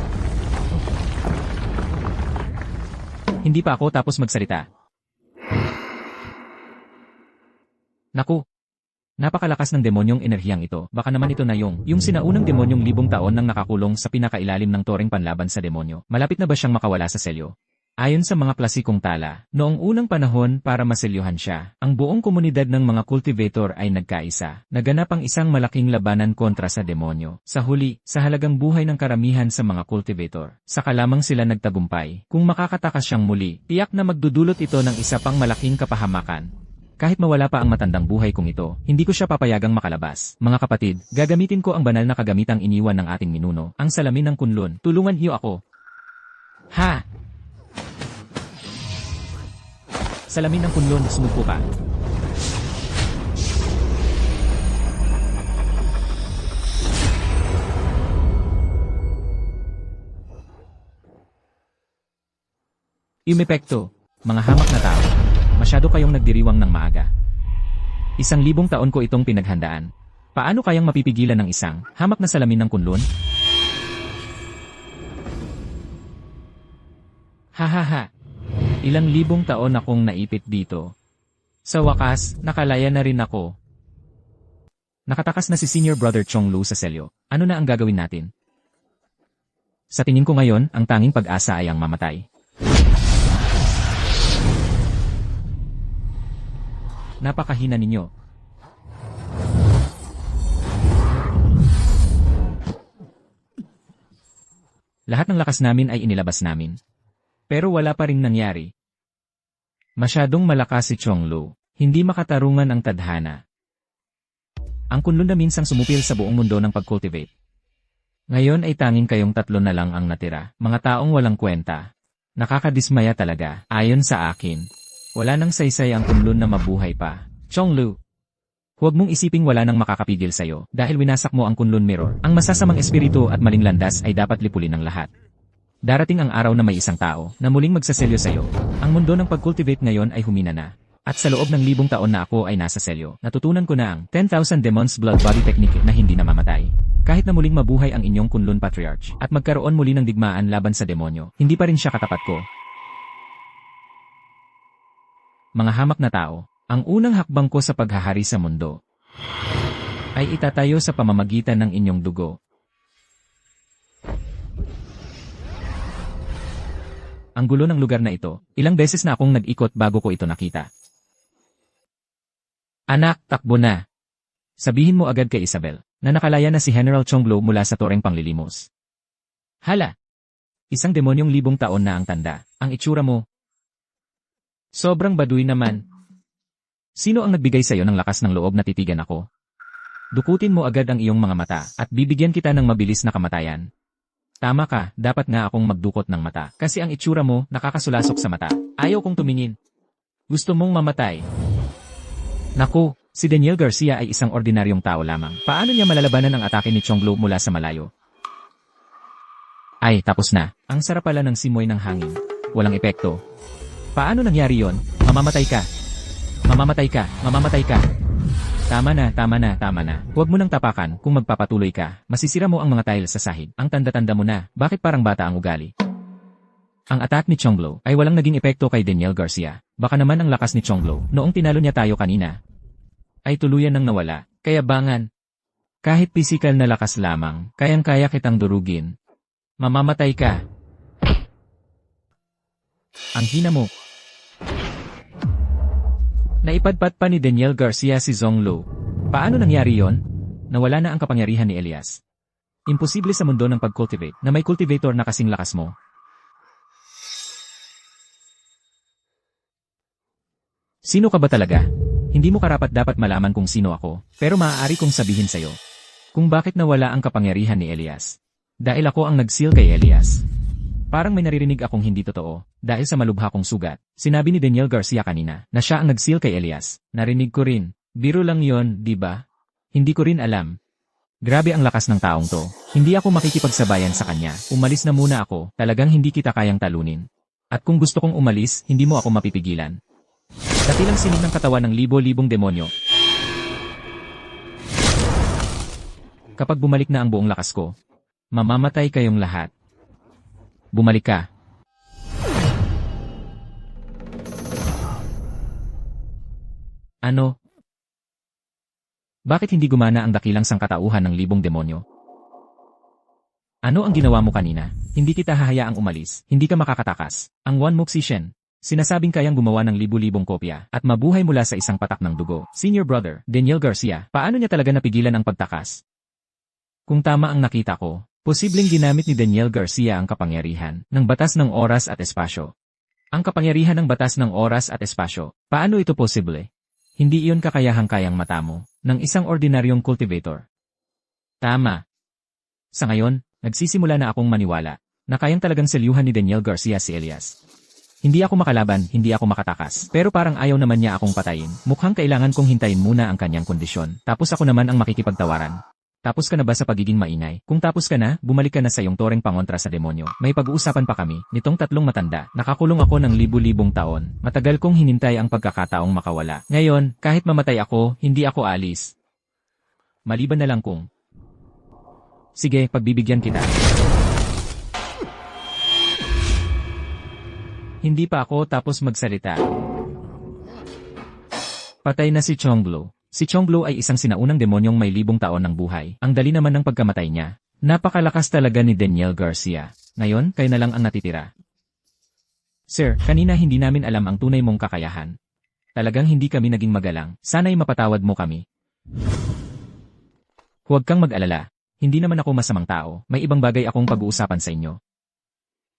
Hindi pa ako tapos magsalita. Naku! Napakalakas ng demonyong enerhiyang ito. Baka naman ito na yung sinaunang demonyong libong taon nang nakakulong sa pinakailalim ng toreng panlaban sa demonyo. Malapit na ba siyang makawala sa selyo? Ayon sa mga klasikong tala, noong unang panahon para maselyuhan siya, ang buong komunidad ng mga cultivator ay nagkaisa. Naganap ang isang malaking labanan kontra sa demonyo. Sa huli, sa halagang buhay ng karamihan sa mga cultivator, saka lamang sila nagtagumpay. Kung makakatakas siyang muli, tiyak na magdudulot ito ng isa pang malaking kapahamakan. Kahit mawala pa ang matandang buhay kong ito, hindi ko siya papayagang makalabas. Mga kapatid, gagamitin ko ang banal na kagamitang iniwan ng ating ninuno, ang salamin ng kunlun. Tulungan niyo ako. Ha! Salamin ng kunlun, sumugpo ka. Umepekto, mga hamak na tao. Masyado kayong nagdiriwang ng maaga. 1,000 taon ko itong pinaghandaan. Paano kayang mapipigilan ng isang hamak na salamin ng kunlun? Hahaha. Ilang libong taon akong naipit dito. Sa wakas, nakalaya na rin ako. Nakatakas na si Senior Brother Chong Lu sa selyo. Ano na ang gagawin natin? Sa tingin ko ngayon, ang tanging pag-asa ay ang mamatay. Napakahina ninyo. Lahat ng lakas namin ay inilabas namin. Pero wala pa ring nangyari. Masyadong malakas si Chong Lu. Hindi makatarungan ang tadhana. Ang kunlun na minsang sumupil sa buong mundo ng pag-cultivate. Ngayon ay tanging kayong tatlo na lang ang natira. Mga taong walang kwenta. Nakakadismaya talaga. Ayon sa akin, wala nang saysay ang kunlun na mabuhay pa. Chong Lu, huwag mong isiping wala nang makakapigil sa'yo dahil winasak mo ang kunlun mirror. Ang masasamang espiritu at maling landas ay dapat lipulin ng lahat. Darating ang araw na may isang tao na muling magsaselyo sa'yo. Ang mundo ng pag-cultivate ngayon ay humina na. At sa loob ng 1,000 taon na ako ay nasa selyo, natutunan ko na ang 10,000 Demons Blood Body Technique na hindi namamatay. Kahit na muling mabuhay ang inyong Kunlun Patriarch at magkaroon muli ng digmaan laban sa demonyo, hindi pa rin siya katapat ko. Mga hamak na tao, ang unang hakbang ko sa paghahari sa mundo ay itatayo sa pamamagitan ng inyong dugo. Ang gulo ng lugar na ito, ilang beses na akong nag-ikot bago ko ito nakita. Anak, takbo na. Sabihin mo agad kay Isabel na nakalaya na si General Chonglo mula sa toreng panglilimos. Hala! Isang demonyong 1,000 taon na ang tanda. Ang itsura mo. Sobrang baduy naman. Sino ang nagbigay sa'yo ng lakas ng loob na titigan ako? Dukutin mo agad ang iyong mga mata at bibigyan kita ng mabilis na kamatayan. Tama ka, dapat nga akong magdukot ng mata. Kasi ang itsura mo, nakakasulasok sa mata. Ayaw kong tumingin. Gusto mong mamatay. Naku, si Daniel Garcia ay isang ordinaryong tao lamang. Paano niya malalabanan ang atake ni Chonglo mula sa malayo? Ay, tapos na. Ang sarap pala ng simoy ng hangin. Walang epekto. Paano nangyari yon? Mamamatay ka. Mamamatay ka. Mamamatay ka. Tama na, tama na, tama na. Huwag mo nang tapakan kung magpapatuloy ka. Masisira mo ang mga tiles sa sahig. Ang tanda-tanda mo na. Bakit parang bata ang ugali? Ang attack ni Chonglo ay walang naging epekto kay Daniel Garcia. Baka naman ang lakas ni Chonglo noong tinalo niya tayo kanina ay tuluyan nang nawala. Kaya bangan. Kahit pisikal na lakas lamang, kayang-kaya kitang durugin. Mamamatay ka. Ang hina mo. Naipadpad pa ni Daniel Garcia si Zhonglu. Paano nangyari yon? Nawala na ang kapangyarihan ni Elias. Imposible sa mundo ng pag-cultivate na may cultivator na kasing lakas mo. Sino ka ba talaga? Hindi mo karapat-dapat malaman kung sino ako, pero maaari kong sabihin sa'yo kung bakit nawala ang kapangyarihan ni Elias. Dahil ako ang nag-seal kay Elias. Parang may naririnig akong hindi totoo, dahil sa malubha kong sugat. Sinabi ni Daniel Garcia kanina na siya ang nag-seal kay Elias. Narinig ko rin. Biro lang yon, di ba? Hindi ko rin alam. Grabe ang lakas ng taong to. Hindi ako makikipagsabayan sa kanya. Umalis na muna ako. Talagang hindi kita kayang talunin. At kung gusto kong umalis, hindi mo ako mapipigilan. Dakilang sining ng katawan ng libo-libong demonyo. Kapag bumalik na ang buong lakas ko, mamamatay kayong lahat. Bumalik ka. Ano? Bakit hindi gumana ang dakilang sangkatauhan ng libong demonyo? Ano ang ginawa mo kanina? Hindi kita hahayaang umalis, hindi ka makakatakas. Ang One Moxishen, sinasabing kayang gumawa ng libu-libong kopya at mabuhay mula sa isang patak ng dugo. Senior brother, Daniel Garcia, paano niya talaga napigilan ang pagtakas? Kung tama ang nakita ko, posibleng ginamit ni Daniel Garcia ang kapangyarihan ng batas ng oras at espasyo. Ang kapangyarihan ng batas ng oras at espasyo, paano ito posible? Hindi iyon kakayahang-kayang matamo ng isang ordinaryong cultivator. Tama. Sa ngayon, nagsisimula na akong maniwala na kayang talagang selyuhan ni Daniel Garcia si Elias. Hindi ako makalaban, hindi ako makatakas. Pero parang ayaw naman niya akong patayin. Mukhang kailangan kong hintayin muna ang kanyang kondisyon. Tapos ako naman ang makikipagtawaran. Tapos ka na ba sa pagiging maingay? Kung tapos ka na, bumalik ka na sa iyong toreng pangontra sa demonyo. May pag-uusapan pa kami, nitong tatlong matanda. Nakakulong ako ng libu-libong taon. Matagal kong hinintay ang pagkakataong makawala. Ngayon, kahit mamatay ako, hindi ako alis. Maliban na lang kung... Sige, pagbibigyan kita. Hindi pa ako tapos magsalita. Patay na si Chongblo. Si Chongblo ay isang sinaunang demonyong may libong taon ng buhay. Ang dali naman ng pagkamatay niya. Napakalakas talaga ni Daniel Garcia. Ngayon, kayo na lang ang natitira. Sir, kanina hindi namin alam ang tunay mong kakayahan. Talagang hindi kami naging magalang. Sana'y mapatawad mo kami. Huwag kang mag-alala. Hindi naman ako masamang tao. May ibang bagay akong pag-uusapan sa inyo.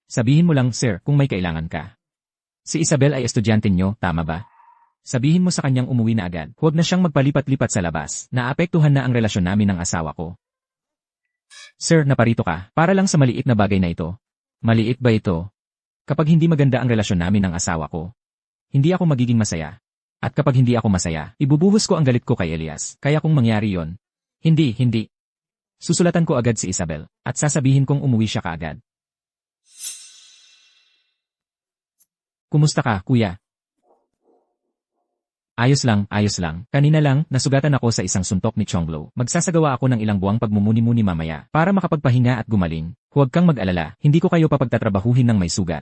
Sabihin mo lang, sir, kung may kailangan ka. Si Isabel ay estudyante niyo, tama ba? Sabihin mo sa kanyang umuwi na agad. Huwag na siyang magpalipat-lipat sa labas. Naapektuhan na ang relasyon namin ng asawa ko. Sir, naparito ka. Para lang sa maliit na bagay na ito. Maliit ba ito? Kapag hindi maganda ang relasyon namin ng asawa ko, hindi ako magiging masaya. At kapag hindi ako masaya, ibubuhos ko ang galit ko kay Elias. Kaya kung mangyari yon, hindi. Susulatan ko agad si Isabel. At sasabihin kong umuwi siya kaagad. Kumusta ka, kuya? Ayos lang. Kanina lang, nasugatan ako sa isang suntok ni Chongblo. Magsasagawa ako ng ilang buwang pagmumuni-muni mamaya para makapagpahinga at gumaling. Huwag kang mag-alala, hindi ko kayo papagtatrabahuhin ng may sugat.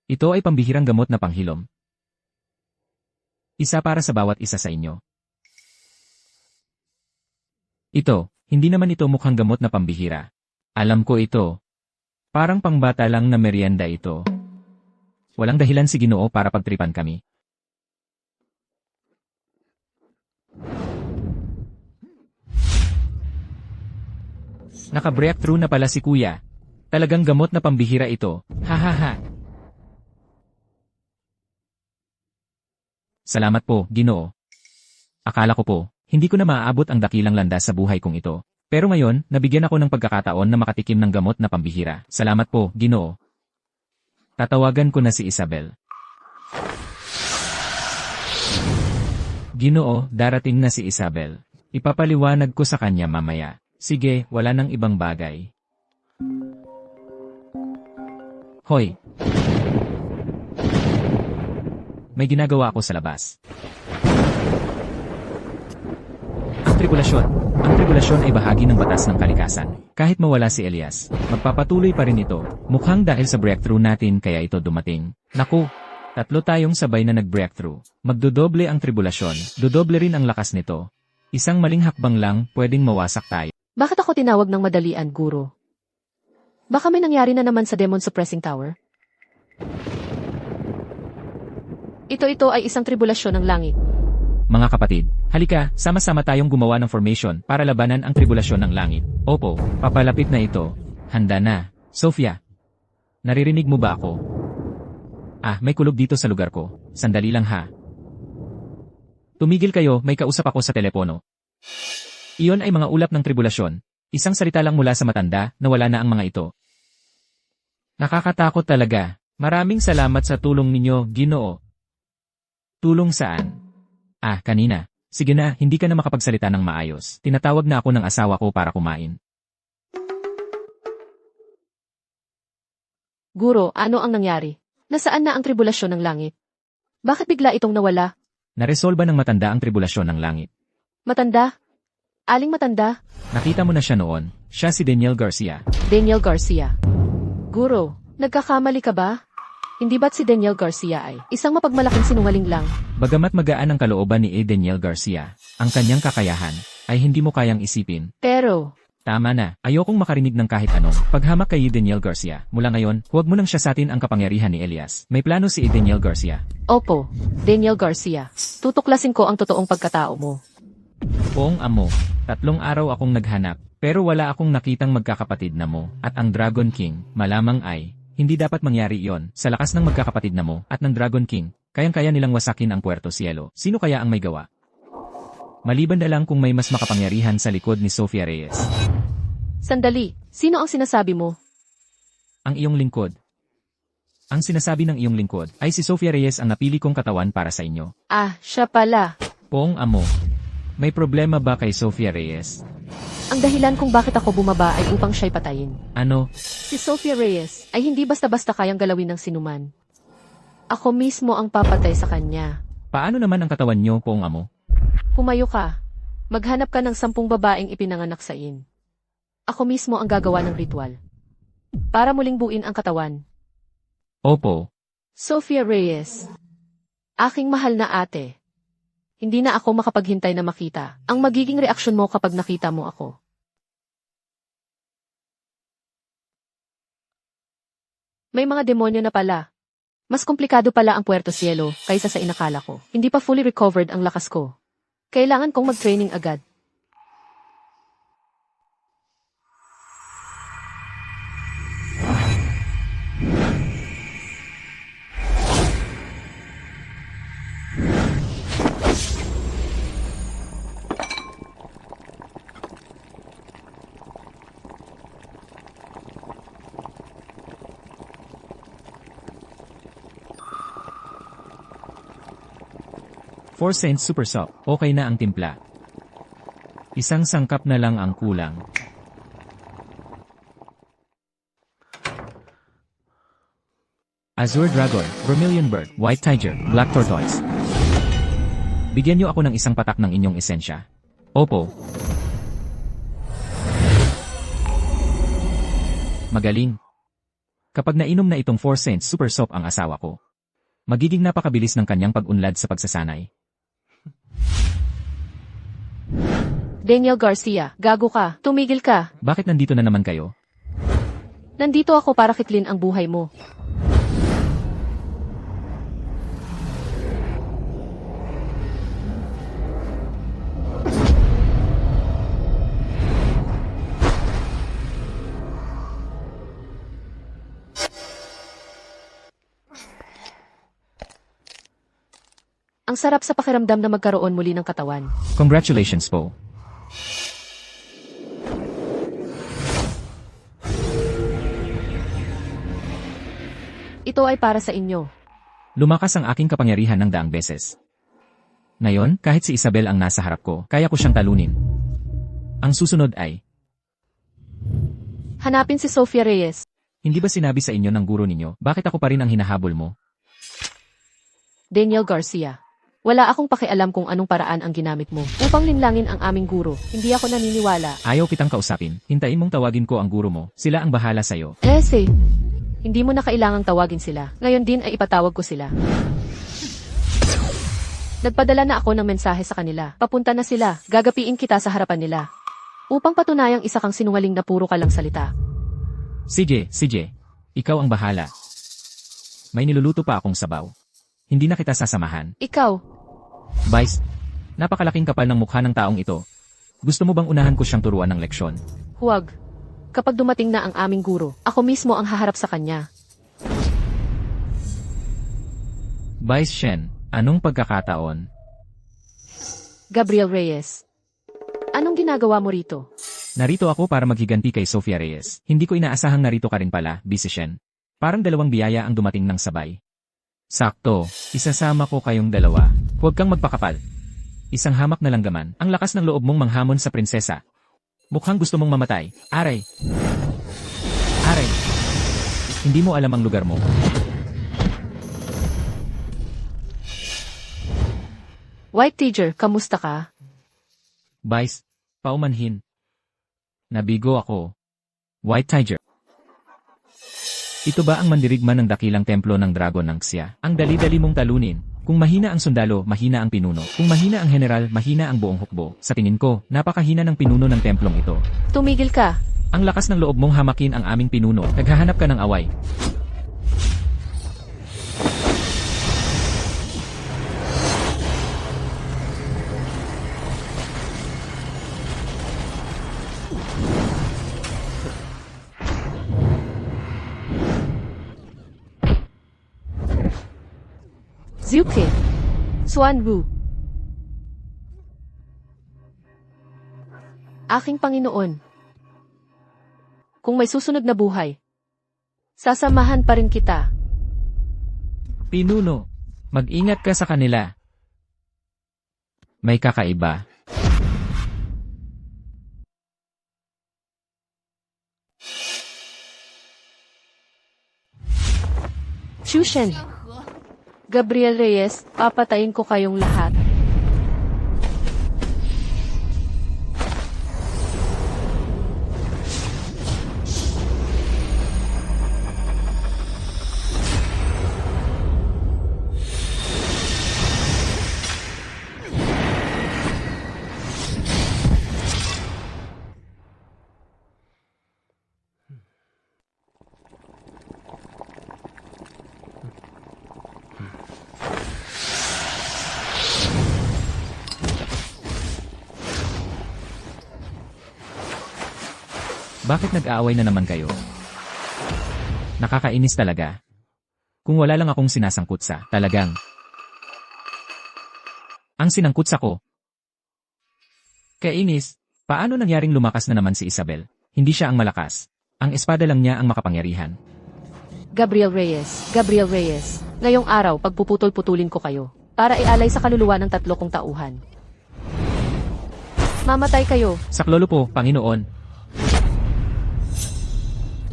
Ito ay pambihirang gamot na panghilom. Isa para sa bawat isa sa inyo. Ito, hindi naman ito mukhang gamot na pambihira. Alam ko ito. Parang pangbata lang na merienda ito. Walang dahilan si Ginoo para pagtripan kami. Naka-breakthrough na pala si kuya. Talagang gamot na pambihira ito. Hahaha. Salamat po, Ginoo. Akala ko po, hindi ko na maaabot ang dakilang landas sa buhay kong ito. Pero ngayon, nabigyan ako ng pagkakataon na makatikim ng gamot na pambihira. Salamat po, Ginoo. Tatawagan ko na si Isabel. Ginoo, darating na si Isabel. Ipapaliwanag ko sa kanya mamaya. Sige, wala nang ibang bagay. Hoy! May ginagawa ako sa labas. Ang tribulation ay bahagi ng batas ng kalikasan. Kahit mawala si Elias, magpapatuloy pa rin ito. Mukhang dahil sa breakthrough natin kaya ito dumating. Naku, tatlo tayong sabay na nag-breakthrough. Magdodoble ang tribulasyon, dodoble rin ang lakas nito. Isang maling hakbang lang, pwedeng mawasak tayo. Bakit ako tinawag ng madalian, guro? Baka may nangyari na naman sa Demon Suppressing Tower? Ito ay isang tribulasyon ng langit. Mga kapatid, halika, sama-sama tayong gumawa ng formation para labanan ang tribulasyon ng langit. Opo, papalapit na ito. Handa na. Sofia, naririnig mo ba ako? May kulog dito sa lugar ko. Sandali lang ha. Tumigil kayo, may kausap ako sa telepono. Iyon ay mga ulap ng tribulasyon. Isang salita lang mula sa matanda na wala na ang mga ito. Nakakatakot talaga. Maraming salamat sa tulong ninyo, Ginoo. Tulong saan? Kanina. Sige na, hindi ka na makapagsalita ng maayos. Tinatawag na ako ng asawa ko para kumain. Guro, ano ang nangyari? Nasaan na ang tribulasyon ng langit? Bakit bigla itong nawala? Naresolba ng matanda ang tribulasyon ng langit. Matanda? Aling matanda? Nakita mo na siya noon. Siya si Daniel Garcia. Daniel Garcia. Guro, nagkakamali ka ba? Hindi ba't si Daniel Garcia ay isang mapagmalaking sinungaling lang? Bagamat magaan ang kalooban ni Daniel Garcia, ang kanyang kakayahan ay hindi mo kayang isipin. Pero, Tama na, ayokong makarinig ng kahit anong paghamak kay Daniel Garcia. Mula ngayon, huwag mo nang siyasatin ang kapangyarihan ni Elias. May plano si Daniel Garcia. opo, Daniel Garcia. Tutuklasin ko ang totoong pagkatao mo. Poong amo, 3 araw akong naghanap, pero wala akong nakitang magkakapatid na mo, at ang Dragon King, malamang ay, hindi dapat mangyari iyon. Sa lakas ng magkakapatid na mo, at ng Dragon King, kayang-kaya nilang wasakin ang Puerto Cielo. Sino kaya ang may gawa? Maliban na lang kung may mas makapangyarihan sa likod ni Sofia Reyes. Sandali, sino ang sinasabi mo? Ang iyong lingkod. Ang sinasabi ng iyong lingkod ay si Sofia Reyes ang napili kong katawan para sa inyo. Siya pala. Poong amo, may problema ba kay Sofia Reyes? Ang dahilan kung bakit ako bumaba ay upang siya'y patayin. Ano? Si Sofia Reyes ay hindi basta-basta kayang galawin ng sinuman. Ako mismo ang papatay sa kanya. Paano naman ang katawan niyo, poong amo? Humayo ka. Maghanap ka ng 10 babaeng ipinanganak sa in. Ako mismo ang gagawa ng ritual. Para muling buin ang katawan. Opo. Sofia Reyes. Aking mahal na ate. Hindi na ako makapaghintay na makita ang magiging reaksyon mo kapag nakita mo ako. May mga demonyo na pala. Mas komplikado pala ang Puerto Cielo kaysa sa inakala ko. Hindi pa fully recovered ang lakas ko. Kailangan kong mag-training agad. Four Saints Super Soap. Okay na ang timpla. Isang sangkap na lang ang kulang. Azure Dragon, Vermilion Bird, White Tiger, Black Tortoise. Bigyan niyo ako ng isang patak ng inyong esensya. Opo. Magaling. Kapag nainom na itong 4 Saints Super Soap ang asawa ko, magiging napakabilis ng kanyang pag-unlad sa pagsasanay. Daniel Garcia, gago ka. Tumigil ka. Bakit nandito na naman kayo? Nandito ako para kitlin ang buhay mo. Ang sarap sa pakiramdam na magkaroon muli ng katawan. Congratulations po. Ito ay para sa inyo. Lumakas ang aking kapangyarihan ng daang beses. Ngayon, kahit si Isabel ang nasa harap ko, kaya ko siyang talunin. Ang susunod ay, Hanapin si Sofia Reyes. hindi ba sinabi sa inyo ng guro ninyo, bakit ako pa rin ang hinahabol mo? Daniel Garcia. Wala akong pakialam kung anong paraan ang ginamit mo upang linlangin ang aming guro. Hindi ako naniniwala. Ayaw kitang kausapin, hintayin mong tawagin ko ang guro mo, sila ang bahala sa'yo. Hindi mo na kailangang tawagin sila. Ngayon din ay ipatawag ko sila. Nagpadala na ako ng mensahe sa kanila. Papunta na sila. Gagapiin kita sa harapan nila. Upang patunayang isa kang sinungaling na puro ka lang salita. CJ, ikaw ang bahala. May niluluto pa akong sabaw. Hindi na kita sasamahan. Ikaw, Vice, napakalaking kapal ng mukha ng taong ito. Gusto mo bang unahan ko siyang turuan ng leksyon? huwag. Kapag dumating na ang aming guro, ako mismo ang haharap sa kanya. Vice Shen, anong pagkakataon? Gabriel Reyes. Anong ginagawa mo rito? Narito ako para maghiganti kay Sofia Reyes. Hindi ko inaasahang narito ka rin pala, Vice Shen. Parang 2 biyaya ang dumating ng sabay. Sakto, isasama ko kayong 2. Huwag kang magpakapal. isang hamak na langgaman. Ang lakas ng loob mong manghamon sa prinsesa. Mukhang gusto mong mamatay. Aray! Aray! Hindi mo alam ang lugar mo. White Tiger, kamusta ka? Vice, paumanhin. Nabigo ako. White Tiger. Ito ba ang mandirigma ng dakilang templo ng dragon ng Xia? Ang dali-dali mong talunin. Kung mahina ang sundalo, mahina ang pinuno. Kung mahina ang general, mahina ang buong hukbo. Sa tingin ko, napakahina ng pinuno ng templong ito. Tumigil ka. Ang lakas ng loob mong hamakin ang aming pinuno. Naghahanap ka ng away. Zuke. Xuan Wu. Aking Panginoon. Kung may susunod na buhay, sasamahan pa rin kita. Pinuno, mag-ingat ka sa kanila. May kakaiba. Shushen. Gabriel Reyes, papatayin ko kayong lahat. Bakit nag-aaway na naman kayo? Nakakainis talaga. Kung wala lang akong sinasangkut sa, talagang. Ang sinangkut sa ko. Kainis, paano nangyaring lumakas na naman si Isabel? Hindi siya ang malakas. Ang espada lang niya ang makapangyarihan. Gabriel Reyes, ngayong araw pagpuputol-putulin ko kayo para ialay sa kaluluwa ng 3 kong tauhan. Mamatay kayo. Saklolo po, Panginoon.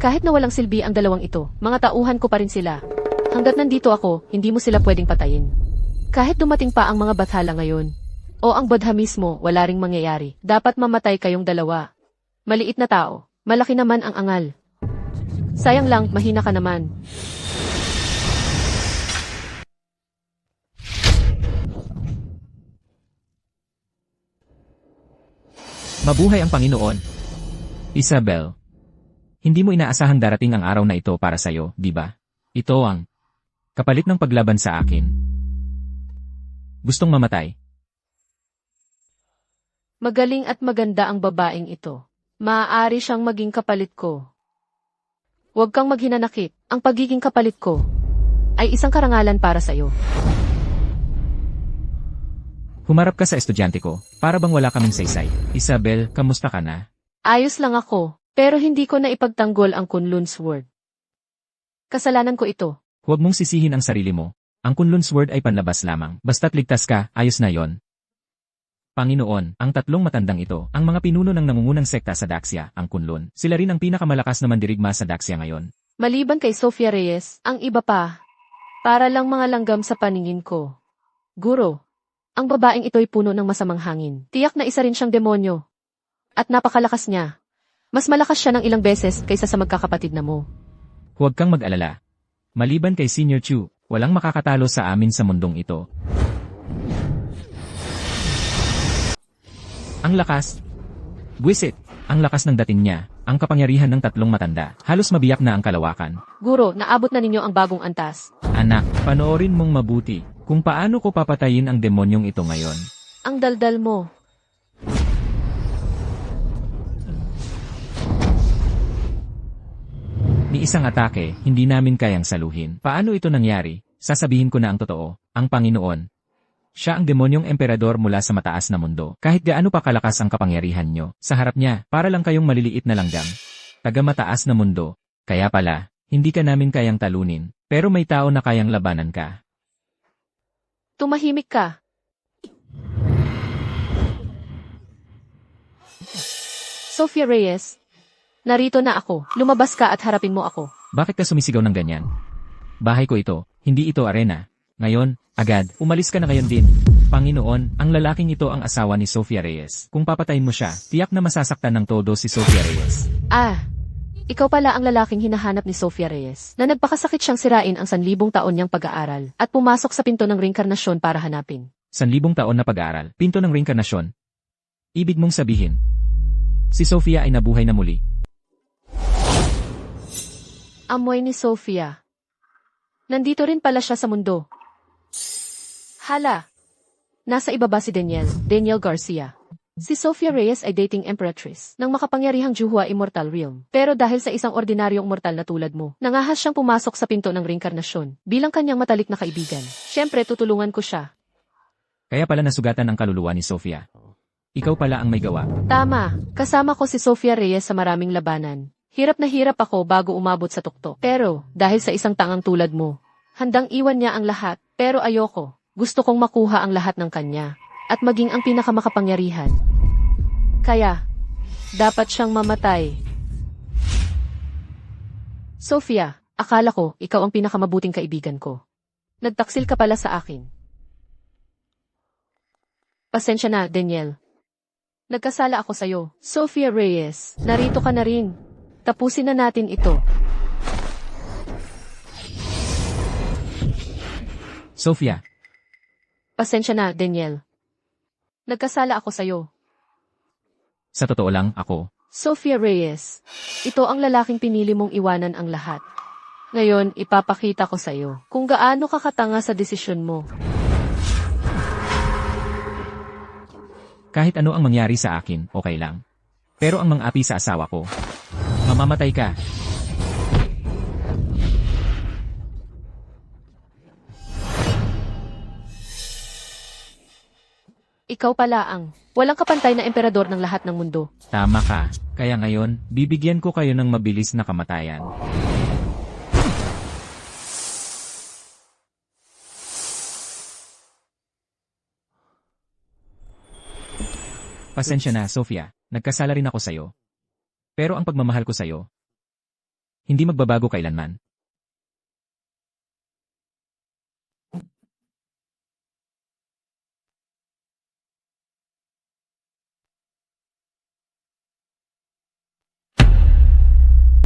Kahit na walang silbi ang dalawang ito, mga tauhan ko pa rin sila. Hanggat nandito ako, hindi mo sila pwedeng patayin. Kahit dumating pa ang mga bathala ngayon, o ang Bodha mismo, wala ring mangyayari. Dapat mamatay kayong dalawa. Maliit na tao, malaki naman ang angal. Sayang lang, mahina ka naman. Mabuhay ang Panginoon. Isabel. Hindi mo inaasahang darating ang araw na ito para sa'yo, di ba? Ito ang kapalit ng paglaban sa akin. Gustong mamatay. Magaling at maganda ang babaeng ito. Maaari siyang maging kapalit ko. Huwag kang maghinanakit. Ang pagiging kapalit ko ay isang karangalan para sa'yo. Humarap ka sa estudyante ko, para bang wala kaming saysay. Isabel, kamusta ka na? Ayos lang ako, pero hindi ko na ipagtanggol ang Kunlun Sword. Kasalanan ko ito. Huwag mong sisihin ang sarili mo. Ang Kunlun Sword ay panlabas lamang. Basta't ligtas ka, ayos na yon. Panginoon, ang 3 matandang ito, ang mga pinuno ng nangungunang sekta sa Daxia, ang Kunlun. Sila rin ang pinakamalakas na mandirigma sa Daxia ngayon. Maliban kay Sofia Reyes, ang iba pa. Para lang mga langgam sa paningin ko. Guro, ang babaeng ito'y puno ng masamang hangin. Tiyak na isa rin siyang demonyo. At napakalakas niya. Mas malakas siya ng ilang beses kaysa sa magkakapatid na mo. Huwag kang mag-alala. Maliban kay Senior Chu, walang makakatalo sa amin sa mundong ito. Ang lakas. Buwisit. Ang lakas ng dating niya. Ang kapangyarihan ng 3 matanda. Halos mabiyak na ang kalawakan. Guro, naabot na ninyo ang bagong antas. Anak, panoorin mong mabuti kung paano ko papatayin ang demonyong ito ngayon. Ang daldal mo. Ni isang atake, hindi namin kayang saluhin. Paano ito nangyari? Sasabihin ko na ang totoo. Ang Panginoon. Siya ang demonyong emperador mula sa mataas na mundo. Kahit gaano pa kalakas ang kapangyarihan nyo, sa harap niya, para lang kayong maliliit na langgam. Taga mataas na mundo. Kaya pala, hindi ka namin kayang talunin, pero may tao na kayang labanan ka. Tumahimik ka. Sofia Reyes, narito na ako. Lumabas ka at harapin mo ako. Bakit ka sumisigaw ng ganyan? Bahay ko ito, hindi ito arena. Ngayon, agad, umalis ka na ngayon din. Panginoon, ang lalaking ito ang asawa ni Sofia Reyes. Kung papatayin mo siya, tiyak na masasaktan ng todo si Sofia Reyes. Ikaw pala ang lalaking hinahanap ni Sofia Reyes, na nagpakasakit siyang sirain ang 1,000 taon niyang pag-aaral, at pumasok sa pinto ng reinkarnasyon para hanapin. 1,000 taon na pag-aaral, pinto ng reinkarnasyon. Ibig mong sabihin, si Sofia ay nabuhay na muli. Amoy ni Sofia. Nandito rin pala siya sa mundo. Hala! Nasa ibaba si Daniel Garcia. Si Sofia Reyes ay dating empress ng makapangyarihang Juhua Immortal Realm. Pero dahil sa isang ordinaryong mortal na tulad mo, nangahas siyang pumasok sa pinto ng reinkarnasyon bilang kanyang matalik na kaibigan. Siyempre tutulungan ko siya. Kaya pala nasugatan ang kaluluwa ni Sofia. Ikaw pala ang may gawa. Tama, kasama ko si Sofia Reyes sa maraming labanan. Hirap na hirap ako bago umabot sa tuktok. Pero, dahil sa isang tangang tulad mo, handang iwan niya ang lahat. Pero ayoko. Gusto kong makuha ang lahat ng kanya. At maging ang pinakamakapangyarihan. Kaya, dapat siyang mamatay. Sofia, akala ko, ikaw ang pinakamabuting kaibigan ko. Nagtaksil ka pala sa akin. Pasensya na, Daniel. Nagkasala ako sa'yo. Sofia Reyes, narito ka na rin. Tapusin na natin ito. Sofia, Pasensya na, Daniel. Nagkasala ako sa'yo. sa totoo lang, ako. Sofia Reyes, ito ang lalaking pinili mong iwanan ang lahat. Ngayon, ipapakita ko sa'yo kung gaano ka katanga sa desisyon mo. Kahit ano ang mangyari sa akin, okay lang. Pero ang mang-api sa asawa ko, mamamatay ka. Ikaw pala ang walang kapantay na emperador ng lahat ng mundo. Tama ka. Kaya ngayon, bibigyan ko kayo ng mabilis na kamatayan. Pasensya na, Sofia. Nagkasala rin ako sa'yo. Pero ang pagmamahal ko sa'yo, hindi magbabago kailanman.